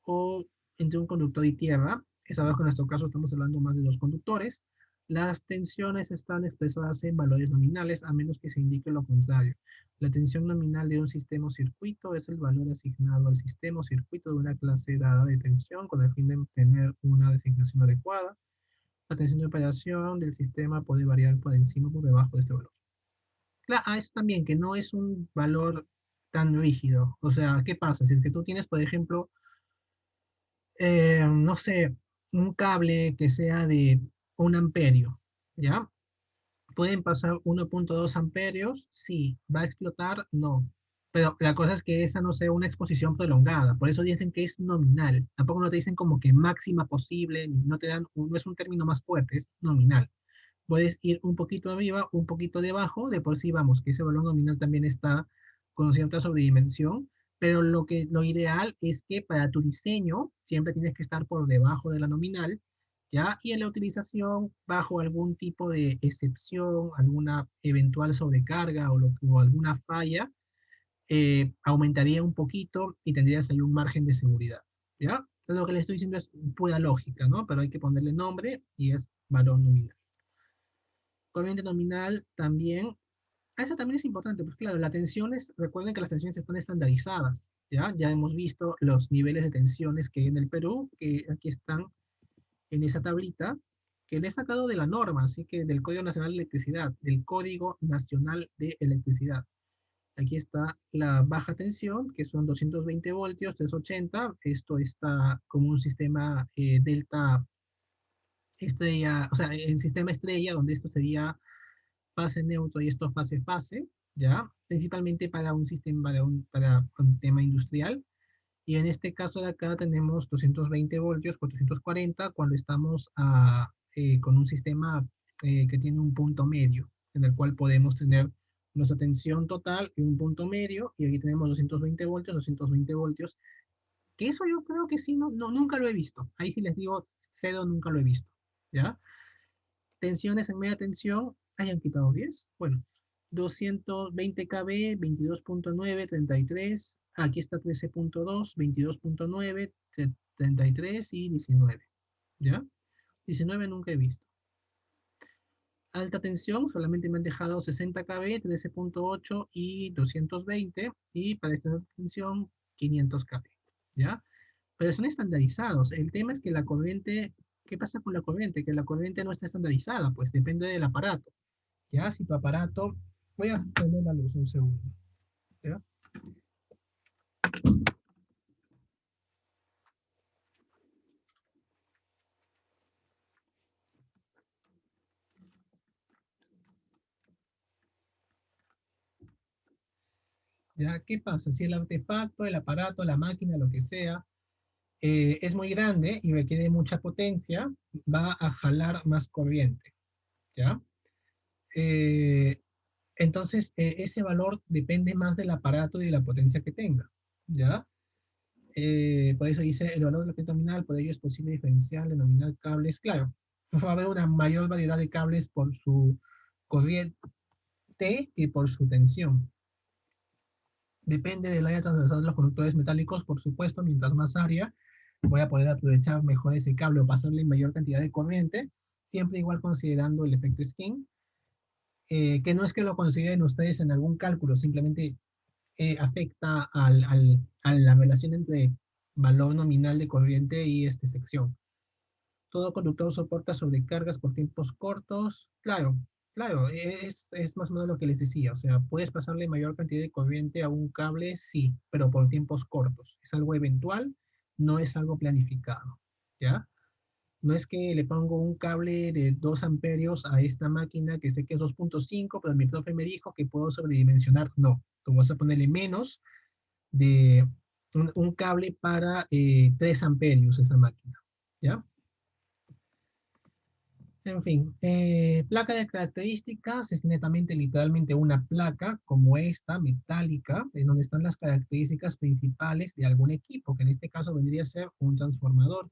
[SPEAKER 1] o entre un conductor y tierra. Es abajo, en nuestro caso estamos hablando más de dos conductores. Las tensiones están expresadas en valores nominales, a menos que se indique lo contrario. La tensión nominal de un sistema o circuito es el valor asignado al sistema o circuito de una clase dada de tensión con el fin de obtener una designación adecuada. La tensión de operación del sistema puede variar por encima o por debajo de este valor. Claro, eso también, que no es un valor tan rígido. O sea, ¿qué pasa? Si es que tú tienes, por ejemplo, no sé, un cable que sea de 1 amperio, ¿ya? ¿Pueden pasar 1,2 amperios? Sí. ¿Va a explotar? No. Pero la cosa es que esa no sea una exposición prolongada. Por eso dicen que es nominal. Tampoco no te dicen como que máxima posible, no te dan, no es un término más fuerte, es nominal. Puedes ir un poquito arriba, un poquito debajo, de por sí vamos, que ese valor nominal también está con cierta sobredimensión, pero lo ideal es que para tu diseño siempre tienes que estar por debajo de la nominal, ¿ya? Y en la utilización, bajo algún tipo de excepción, alguna eventual sobrecarga o alguna falla, aumentaría un poquito y tendrías ahí un margen de seguridad, ¿ya? Lo que le estoy diciendo es pura lógica, ¿no? Pero hay que ponerle nombre y es valor nominal. Corriente nominal también, eso también es importante, pues claro, las tensiones, recuerden que las tensiones están estandarizadas, ¿ya? Ya hemos visto los niveles de tensiones que hay en el Perú, que aquí están en esa tablita, que le he sacado de la norma, así que del Código Nacional de Electricidad, del Código Nacional de Electricidad. Aquí está la baja tensión, que son 220 voltios, 380. Esto está como un sistema delta estrella, o sea, en sistema estrella, donde esto sería fase neutro y esto fase-fase, ¿ya? Principalmente para un sistema, para un tema industrial. Y en este caso de acá tenemos 220 voltios, 440, cuando estamos con un sistema que tiene un punto medio, en el cual podemos tener nuestra tensión total y un punto medio, y aquí tenemos 220 voltios, que eso yo creo que sí, nunca lo he visto. Ahí sí les digo, cero, nunca lo he visto, ¿ya? Tensiones en media tensión, hayan quitado 10. Bueno, 220 kV, 22.9, 33. Aquí está 13.2, 22.9, 33 y 19. ¿Ya? 19 nunca he visto. Alta tensión, solamente me han dejado 60 kV, 13.8 y 220. Y para esta alta tensión, 500 kV. ¿Ya? Pero son estandarizados. El tema es que la corriente, ¿qué pasa con la corriente? Que la corriente no está estandarizada, pues depende del aparato. Ya, si tu aparato, voy a prender la luz un segundo. ¿Ya? ¿Ya? ¿Qué pasa? Si el artefacto, el aparato, la máquina, lo que sea, es muy grande y requiere mucha potencia, va a jalar más corriente. ¿Ya? Eh, entonces, ese valor depende más del aparato y de la potencia que tenga. ¿Ya? Por eso dice el valor de la corriente nominal, por ello es posible diferenciar, denominar cables. Claro, va a haber una mayor variedad de cables por su corriente y por su tensión. Depende del área transversal de los conductores metálicos, por supuesto, mientras más área, voy a poder aprovechar mejor ese cable o pasarle mayor cantidad de corriente, siempre igual considerando el efecto skin, que no es que lo consideren ustedes en algún cálculo, simplemente afecta a la relación entre valor nominal de corriente y esta sección. Todo conductor soporta sobrecargas por tiempos cortos. Claro, claro, es más o menos lo que les decía. O sea, puedes pasarle mayor cantidad de corriente a un cable, sí, pero por tiempos cortos. Es algo eventual, no es algo planificado. ¿Ya? No es que le pongo un cable de 2 amperios a esta máquina que sé que es 2.5, pero mi profe me dijo que puedo sobredimensionar. No, tú vas a ponerle menos de un cable para 3 amperios a esa máquina. ¿Ya? En fin, placa de características es netamente, literalmente una placa como esta, metálica, en donde están las características principales de algún equipo, que en este caso vendría a ser un transformador.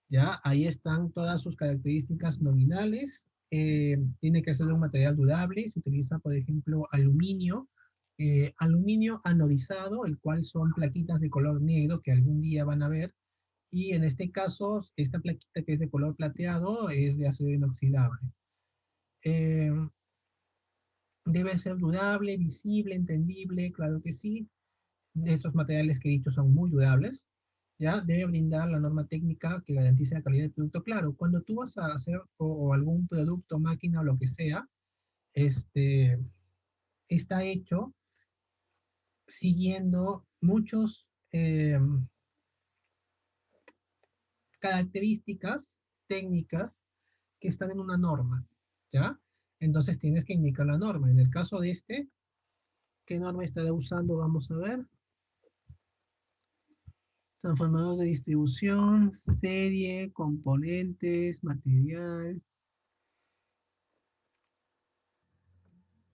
[SPEAKER 1] Ya, ahí están todas sus características nominales. Tiene que ser de un material durable. Se utiliza, por ejemplo, aluminio anodizado, el cual son plaquitas de color negro que algún día van a ver. Y en este caso, esta plaquita que es de color plateado es de acero inoxidable. Eh, Debe ser durable, visible, entendible, claro que sí. Estos materiales que he dicho son muy durables. ¿Ya? Debe brindar la norma técnica que garantice la calidad del producto. Claro, cuando tú vas a hacer o algún producto, máquina o lo que sea, este, está hecho siguiendo muchos características técnicas que están en una norma, ¿ya? Entonces tienes que indicar la norma. En el caso de este, ¿qué norma estará usando? Vamos a ver. Transformador de distribución, serie, componentes, material.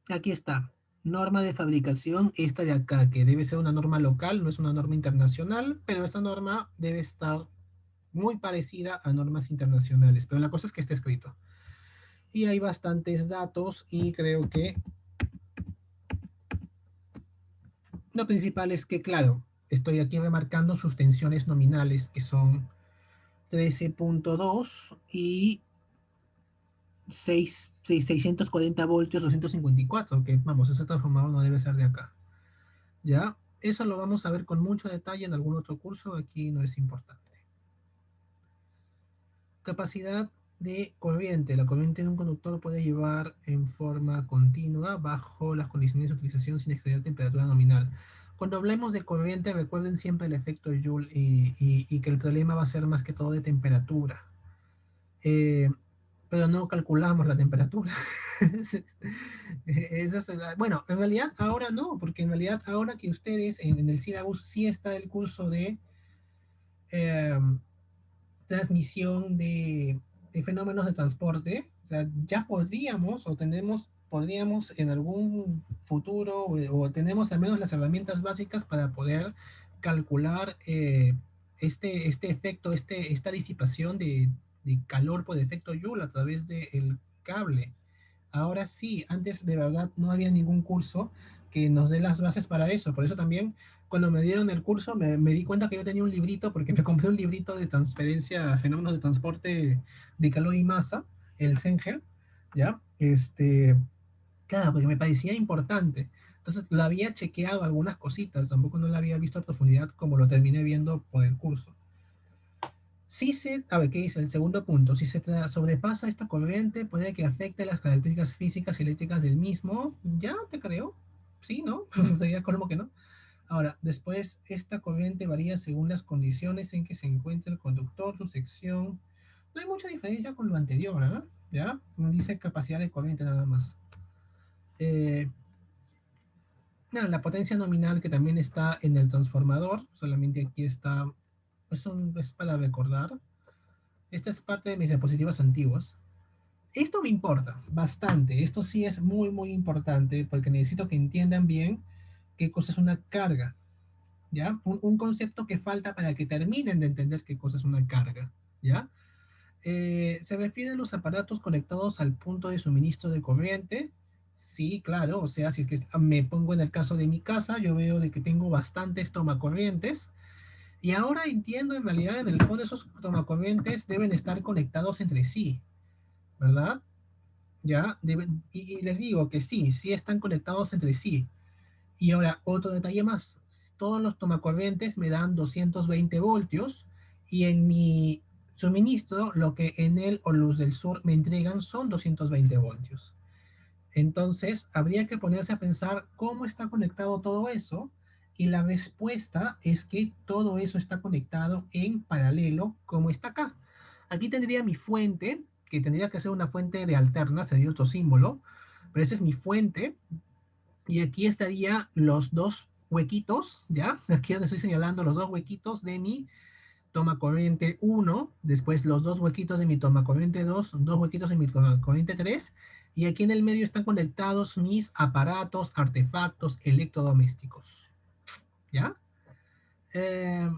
[SPEAKER 1] Aquí está. Norma de fabricación, esta de acá, que debe ser una norma local, no es una norma internacional, pero esta norma debe estar muy parecida a normas internacionales. Pero la cosa es que está escrito. Y hay bastantes datos y creo que lo principal es que, claro, estoy aquí remarcando sus tensiones nominales, que son 13.2 y 640 voltios, 254, que vamos, ese transformador no debe ser de acá. ¿Ya? Eso lo vamos a ver con mucho detalle en algún otro curso, aquí no es importante. Capacidad de corriente. La corriente en un conductor puede llevar en forma continua bajo las condiciones de utilización sin exceder temperatura nominal. Cuando hablemos de corriente, recuerden siempre el efecto Joule y que el problema va a ser más que todo de temperatura. Eh, pero no calculamos la temperatura. Eso es, bueno, en realidad ahora no, porque en realidad ahora que ustedes en el syllabus sí está el curso de eh, transmisión de fenómenos de transporte, o sea, ya podríamos o tenemos, podríamos en algún futuro o tenemos al menos las herramientas básicas para poder calcular este efecto, esta disipación de calor por efecto Joule a través del cable. Ahora sí, antes de verdad no había ningún curso que nos dé las bases para eso. Por eso también cuando me dieron el curso me di cuenta que yo tenía un librito, porque me compré un librito de transferencia, fenómenos de transporte de calor y masa, el Zenger, ¿ya? Claro, porque me parecía importante. Entonces, lo había chequeado algunas cositas, tampoco no la había visto a profundidad como lo terminé viendo por el curso. Si se, a ver, ¿qué dice el segundo punto? Si se sobrepasa esta corriente, puede que afecte las características físicas y eléctricas del mismo. Ya te creo. Sí, ¿no? Sería como que no. Ahora, después, esta corriente varía según las condiciones en que se encuentra el conductor, su sección. No hay mucha diferencia con lo anterior, ¿ah? ¿Ya? Dice capacidad de corriente nada más. Eh, nada, la potencia nominal que también está en el transformador, solamente aquí está, es para recordar. Esta es parte de mis diapositivas antiguas. Esto me importa bastante. Esto sí es muy, muy importante porque necesito que entiendan bien qué cosa es una carga. ¿Ya? Un concepto que falta para que terminen de entender qué cosa es una carga. ¿Ya? Se refiere a los aparatos conectados al punto de suministro de corriente. Sí, claro. O sea, si es que me pongo en el caso de mi casa, yo veo de que tengo bastantes tomacorrientes. Y ahora entiendo en realidad en el fondo esos tomacorrientes deben estar conectados entre sí, ¿verdad? ¿Ya? Y les digo que sí, sí están conectados entre sí. Y ahora, otro detalle más. Todos los tomacorrientes me dan 220 voltios y en mi suministro, lo que Enel o Luz del Sur me entregan son 220 voltios. Entonces, habría que ponerse a pensar cómo está conectado todo eso y la respuesta es que todo eso está conectado en paralelo como está acá. Aquí tendría mi fuente, que tendría que ser una fuente de alterna, sería otro símbolo, pero esa es mi fuente y aquí estaría los dos huequitos, ¿ya? Aquí donde estoy señalando los dos huequitos de mi toma corriente 1, después los dos huequitos de mi toma corriente 2, dos huequitos de mi toma corriente 3, y aquí en el medio están conectados mis aparatos, artefactos electrodomésticos, ¿ya? Eh,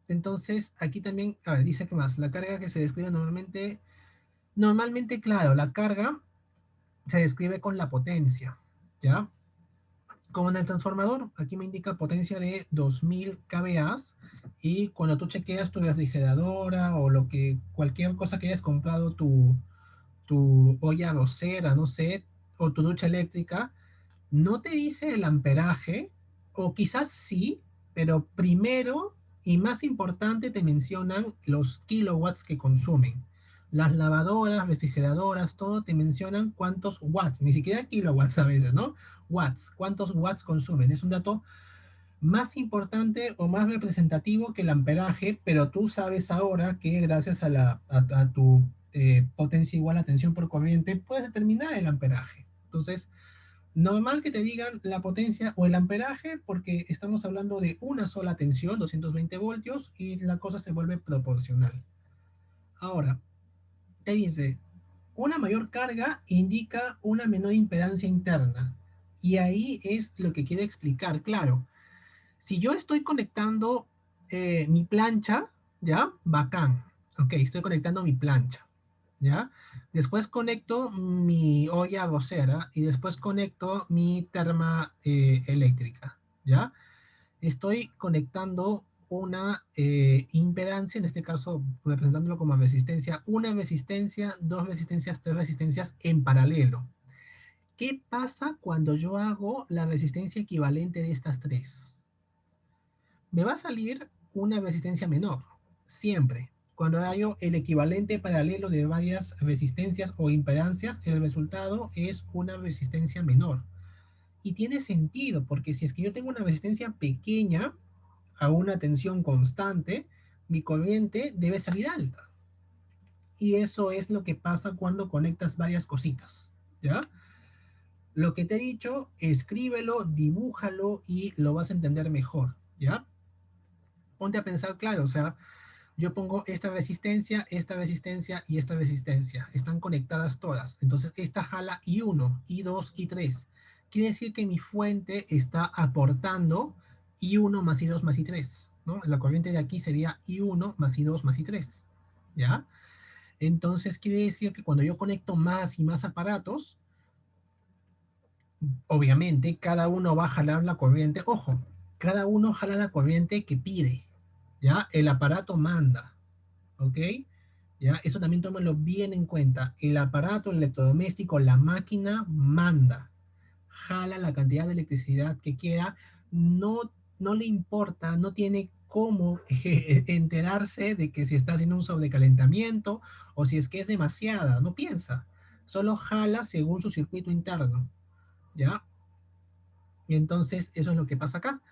[SPEAKER 1] entonces, aquí también, a ver, dice que más, la carga que se describe normalmente, claro, la carga se describe con la potencia, ¿ya? Como en el transformador, aquí me indica potencia de 2000 kVA y cuando tú chequeas tu refrigeradora o cualquier cosa que hayas comprado, tu olla arrocera, no sé, o tu ducha eléctrica, no te dice el amperaje, o quizás sí, pero primero y más importante te mencionan los kilowatts que consumen. Las lavadoras, refrigeradoras, todo te mencionan cuántos watts, ni siquiera kilowatts a veces, ¿no? Watts, cuántos watts consumen. Es un dato más importante o más representativo que el amperaje, pero tú sabes ahora que gracias a tu potencia igual a tensión por corriente, puedes determinar el amperaje. Entonces, normal que te digan la potencia o el amperaje porque estamos hablando de una sola tensión, 220 voltios, y la cosa se vuelve proporcional. Ahora, te dice, una mayor carga indica una menor impedancia interna. Y ahí es lo que quiere explicar, claro. Si yo estoy conectando mi plancha, ¿ya? Bacán. Ok, estoy conectando mi plancha, ¿ya? Después conecto mi olla arrocera y después conecto mi terma eléctrica, ¿ya? Estoy conectando una impedancia, en este caso representándolo como resistencia, una resistencia, dos resistencias, tres resistencias en paralelo. ¿Qué pasa cuando yo hago la resistencia equivalente de estas tres? Me va a salir una resistencia menor, siempre. Cuando hallo el equivalente paralelo de varias resistencias o impedancias, el resultado es una resistencia menor. Y tiene sentido, porque si es que yo tengo una resistencia pequeña a una tensión constante, mi corriente debe salir alta. Y eso es lo que pasa cuando conectas varias cositas, ¿ya? Lo que te he dicho, escríbelo, dibújalo y lo vas a entender mejor, ¿ya? Ponte a pensar, claro, o sea, yo pongo esta resistencia y esta resistencia. Están conectadas todas. Entonces, esta jala I1, I2, I3. Quiere decir que mi fuente está aportando I1 más I2 más I3, ¿no? La corriente de aquí sería I1 más I2 más I3, ¿ya? Entonces, quiere decir que cuando yo conecto más y más aparatos, obviamente cada uno va a jalar la corriente. Ojo, cada uno jala la corriente que pide, ¿ya? El aparato manda, ¿ok? ¿Ya? Eso también tómalo bien en cuenta. El aparato, el electrodoméstico, la máquina manda, jala la cantidad de electricidad que quiera, no, no le importa, no tiene cómo enterarse de que si está haciendo un sobrecalentamiento o si es que es demasiada, no piensa, solo jala según su circuito interno, ¿ya? Y entonces eso es lo que pasa acá.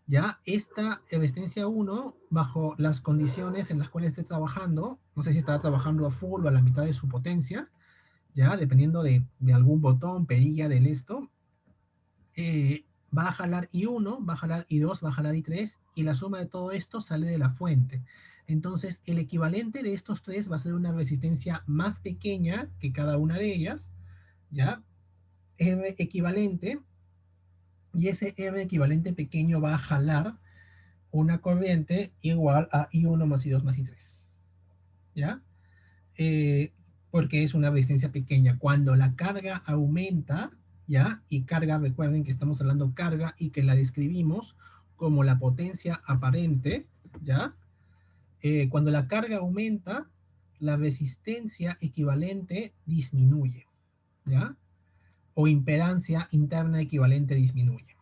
[SPEAKER 1] Ya esta resistencia 1, bajo las condiciones en las cuales esté trabajando, no sé si estará trabajando a full o a la mitad de su potencia, ya dependiendo de algún botón, perilla del esto, va a jalar I1, va a jalar I2, va a jalar I3, y la suma de todo esto sale de la fuente. Entonces, el equivalente de estos tres va a ser una resistencia más pequeña que cada una de ellas, ¿ya? R equivalente, y ese R equivalente pequeño va a jalar una corriente igual a I1 más I2 más I3, ¿ya? Eh, Porque es una resistencia pequeña. Cuando la carga aumenta, ¿ya? Y carga, recuerden que estamos hablando carga y que la describimos como la potencia aparente, ¿ya? Cuando la carga aumenta, la resistencia equivalente disminuye, ¿ya? O impedancia interna equivalente disminuye.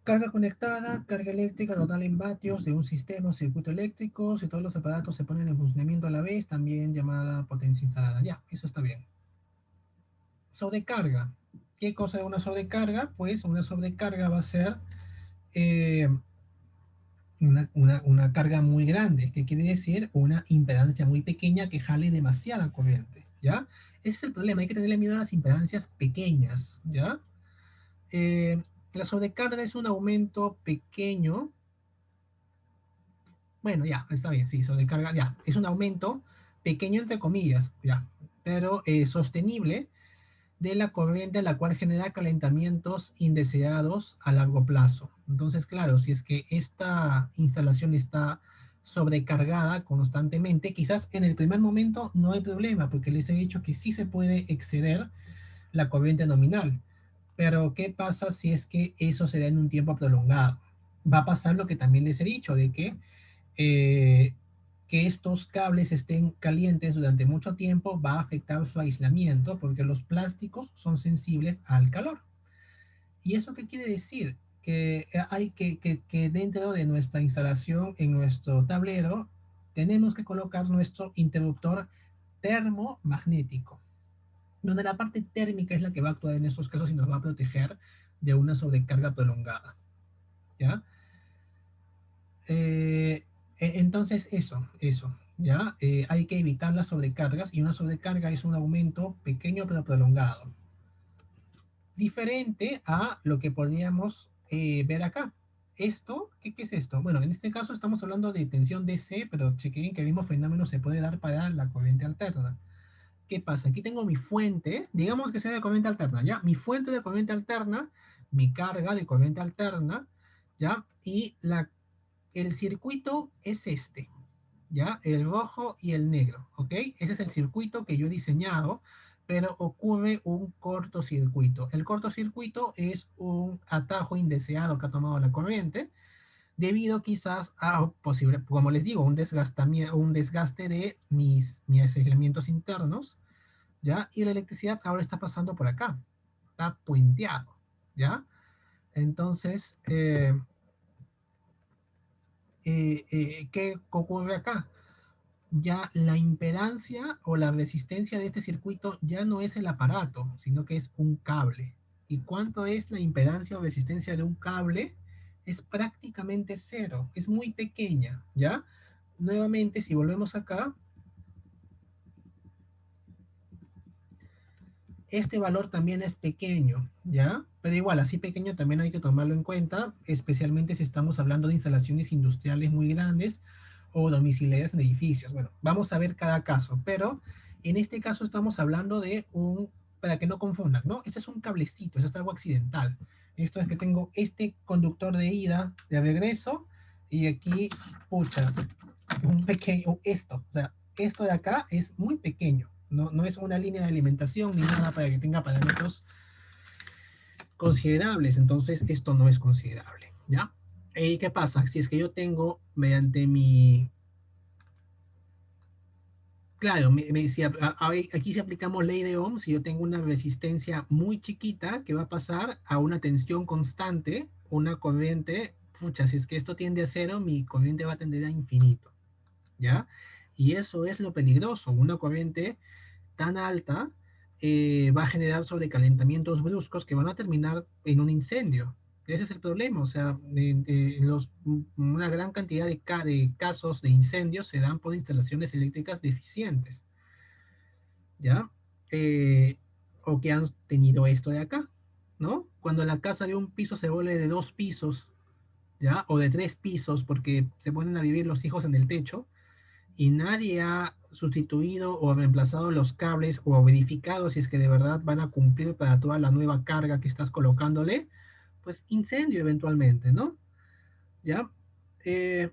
[SPEAKER 1] Carga conectada, carga eléctrica total en vatios de un sistema o circuito eléctrico, si todos los aparatos se ponen en funcionamiento a la vez, también llamada potencia instalada. Ya, eso está bien. Sobrecarga. ¿Qué cosa es una sobrecarga? Pues una sobrecarga va a ser eh, una carga muy grande, que quiere decir una impedancia muy pequeña que jale demasiada corriente, ¿ya? Ese es el problema, hay que tenerle miedo a las impedancias pequeñas, ¿ya? Eh, la sobrecarga es un aumento pequeño. Bueno, ya, está bien, sí, sobrecarga, ya. Es un aumento pequeño entre comillas, ya, pero sostenible de la corriente, la cual genera calentamientos indeseados a largo plazo. Entonces, claro, si es que esta instalación está sobrecargada constantemente, quizás en el primer momento no hay problema, porque les he dicho que sí se puede exceder la corriente nominal. Pero, ¿qué pasa si es que eso se da en un tiempo prolongado? Va a pasar lo que también les he dicho, de eh, que estos cables estén calientes durante mucho tiempo va a afectar su aislamiento porque los plásticos son sensibles al calor. ¿Y eso qué quiere decir? Que hay que dentro de nuestra instalación, en nuestro tablero, tenemos que colocar nuestro interruptor termomagnético, donde la parte térmica es la que va a actuar en esos casos y nos va a proteger de una sobrecarga prolongada. ¿Ya? Eh, entonces, eso, ¿ya? Hay que evitar las sobrecargas y una sobrecarga es un aumento pequeño pero prolongado. Diferente a lo que podríamos ver acá. Esto, ¿qué es esto? Bueno, en este caso estamos hablando de tensión DC, pero chequen que el mismo fenómeno se puede dar para la corriente alterna. ¿Qué pasa? Aquí tengo mi fuente, digamos que sea de corriente alterna, ¿ya? Mi fuente de corriente alterna, mi carga de corriente alterna, ¿ya? Y el circuito es este, ¿ya? El rojo y el negro, ¿ok? Ese es el circuito que yo he diseñado, pero ocurre un cortocircuito. El cortocircuito es un atajo indeseado que ha tomado la corriente, debido quizás a posible, como les digo, un desgaste de mis aislamientos internos, ¿ya? Y la electricidad ahora está pasando por acá, está puenteado, ¿ya? Entonces, ¿qué ocurre acá? Ya la impedancia o la resistencia de este circuito ya no es el aparato, sino que es un cable. ¿Y cuánto es la impedancia o resistencia de un cable? Es prácticamente cero, es muy pequeña, ¿ya? nuevamente, si volvemos acá, este valor también es pequeño, ¿ya? Pero igual, así pequeño también hay que tomarlo en cuenta, especialmente si estamos hablando de instalaciones industriales muy grandes o domiciliarias en edificios. Bueno, vamos a ver cada caso, pero en este caso estamos hablando de un, para que no confundan, ¿no? Este es un cablecito, esto es algo accidental. Esto es que tengo este conductor de ida, de regreso, y aquí, pucha, un pequeño, esto, o sea, esto de acá es muy pequeño, no es una línea de alimentación ni nada para que tenga parámetros considerables, entonces esto no es considerable, ¿ya? ¿Y qué pasa? Si es que yo tengo mediante mi... Claro, si aquí si aplicamos ley de Ohm, si yo tengo una resistencia muy chiquita que va a pasar a una tensión constante, una corriente, pucha, si es que esto tiende a cero, mi corriente va a tender a infinito, ¿ya? Y eso es lo peligroso, una corriente tan alta va a generar sobrecalentamientos bruscos que van a terminar en un incendio. Ese es el problema, o sea, una gran cantidad de casos de incendios se dan por instalaciones eléctricas deficientes, ¿ya? Eh, o que han tenido esto de acá, ¿no? Cuando la casa de un piso se vuelve de 2 pisos, ¿ya? O de 3 pisos porque se ponen a vivir los hijos en el techo, y nadie ha sustituido o reemplazado los cables o verificado si es que de verdad van a cumplir para toda la nueva carga que estás colocándole, pues incendio eventualmente, ¿no? ¿Ya? Eh,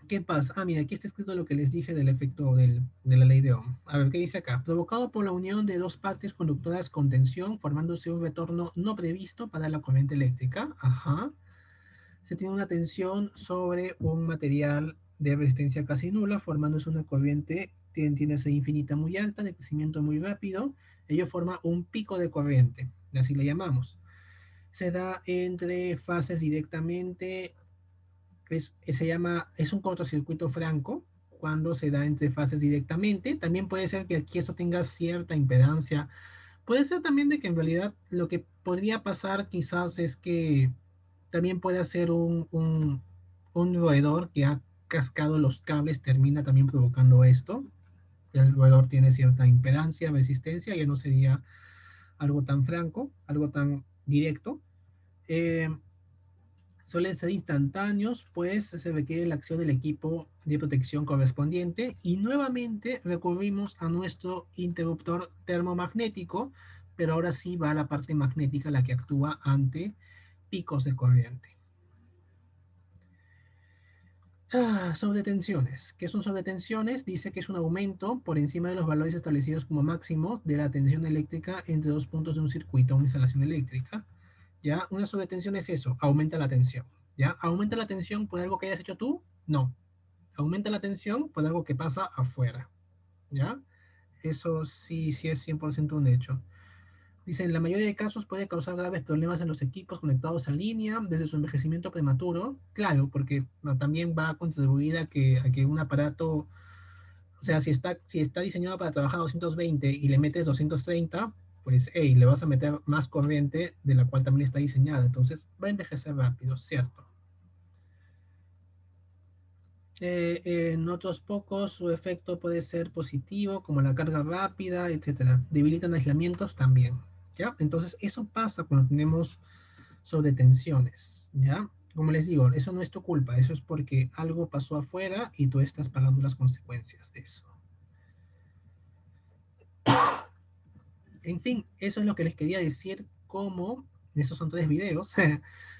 [SPEAKER 1] ¿Qué pasa? Ah, mira, aquí está escrito lo que les dije del efecto de la ley de Ohm. A ver, ¿qué dice acá? Provocado por la unión de dos partes conductoras con tensión, formándose un retorno no previsto para la corriente eléctrica. Ajá. Se tiene una tensión sobre un material de resistencia casi nula, formándose una corriente tiende a ser infinita muy alta, de crecimiento muy rápido. Ello forma un pico de corriente, así le llamamos. Se da entre fases directamente, es un cortocircuito franco cuando se da entre fases directamente. También puede ser que aquí esto tenga cierta impedancia. Puede ser también de que en realidad lo que podría pasar quizás es que también puede ser un roedor que ha cascado los cables, termina también provocando esto. El roedor tiene cierta impedancia, resistencia, ya no sería algo tan franco, algo tan directo. Eh, Suelen ser instantáneos, pues se requiere la acción del equipo de protección correspondiente y nuevamente recurrimos a nuestro interruptor termomagnético, pero ahora sí va a la parte magnética la que actúa ante picos de corriente. Sobretensiones. ¿Qué son sobretensiones? Dice que es un aumento por encima de los valores establecidos como máximo de la tensión eléctrica entre dos puntos de un circuito o una instalación eléctrica. ¿Ya? Una sobretensión es eso, aumenta la tensión. ¿Ya? ¿Aumenta la tensión por algo que hayas hecho tú? No. Aumenta la tensión por algo que pasa afuera. ¿Ya? Eso sí, sí es 100% un hecho. Dice, en la mayoría de casos puede causar graves problemas en los equipos conectados a línea desde su envejecimiento prematuro. Claro, porque no, también va a contribuir a que un aparato, o sea, si está diseñado para trabajar a 220 y le metes 230, pues, hey, le vas a meter más corriente de la cual también está diseñada. Entonces, va a envejecer rápido, ¿cierto? En otros pocos, su efecto puede ser positivo, como la carga rápida, etcétera. Debilitan aislamientos también, ¿ya? Entonces, eso pasa cuando tenemos sobretensiones, ¿ya? Como les digo, eso no es tu culpa, eso es porque algo pasó afuera y tú estás pagando las consecuencias de eso. En fin, eso es lo que les quería decir como, esos son 3 videos,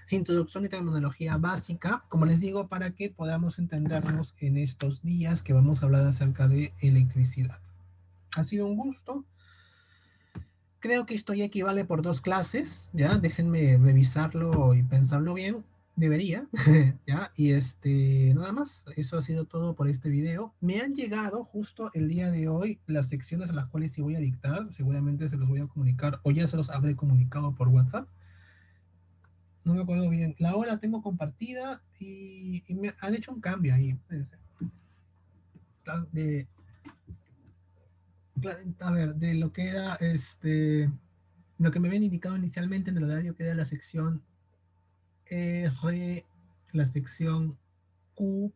[SPEAKER 1] introducción y terminología básica, como les digo, para que podamos entendernos en estos días que vamos a hablar acerca de electricidad. Ha sido un gusto. Creo que esto ya equivale por 2 clases, ¿ya? Déjenme revisarlo y pensarlo bien. Debería, ¿ya? Y nada más, eso ha sido todo por este video. Me han llegado justo el día de hoy las secciones a las cuales sí voy a dictar. Seguramente se los voy a comunicar o ya se los habré comunicado por WhatsApp. No me acuerdo bien. La hora la tengo compartida y me han hecho un cambio ahí. De, a ver, de lo que era lo que me habían indicado inicialmente en el horario que era la sección R, la sección Q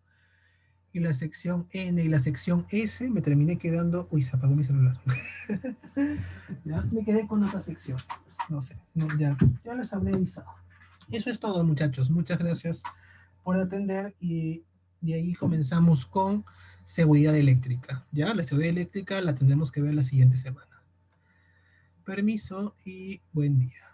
[SPEAKER 1] y la sección N y la sección S, me terminé quedando, uy, se apagó mi celular. Ya, me quedé con otra sección. No sé, no, ya les habré avisado. Eso es todo, muchachos. Muchas gracias por atender y de ahí comenzamos con seguridad eléctrica. Ya, la seguridad eléctrica la tendremos que ver la siguiente semana. Permiso y buen día.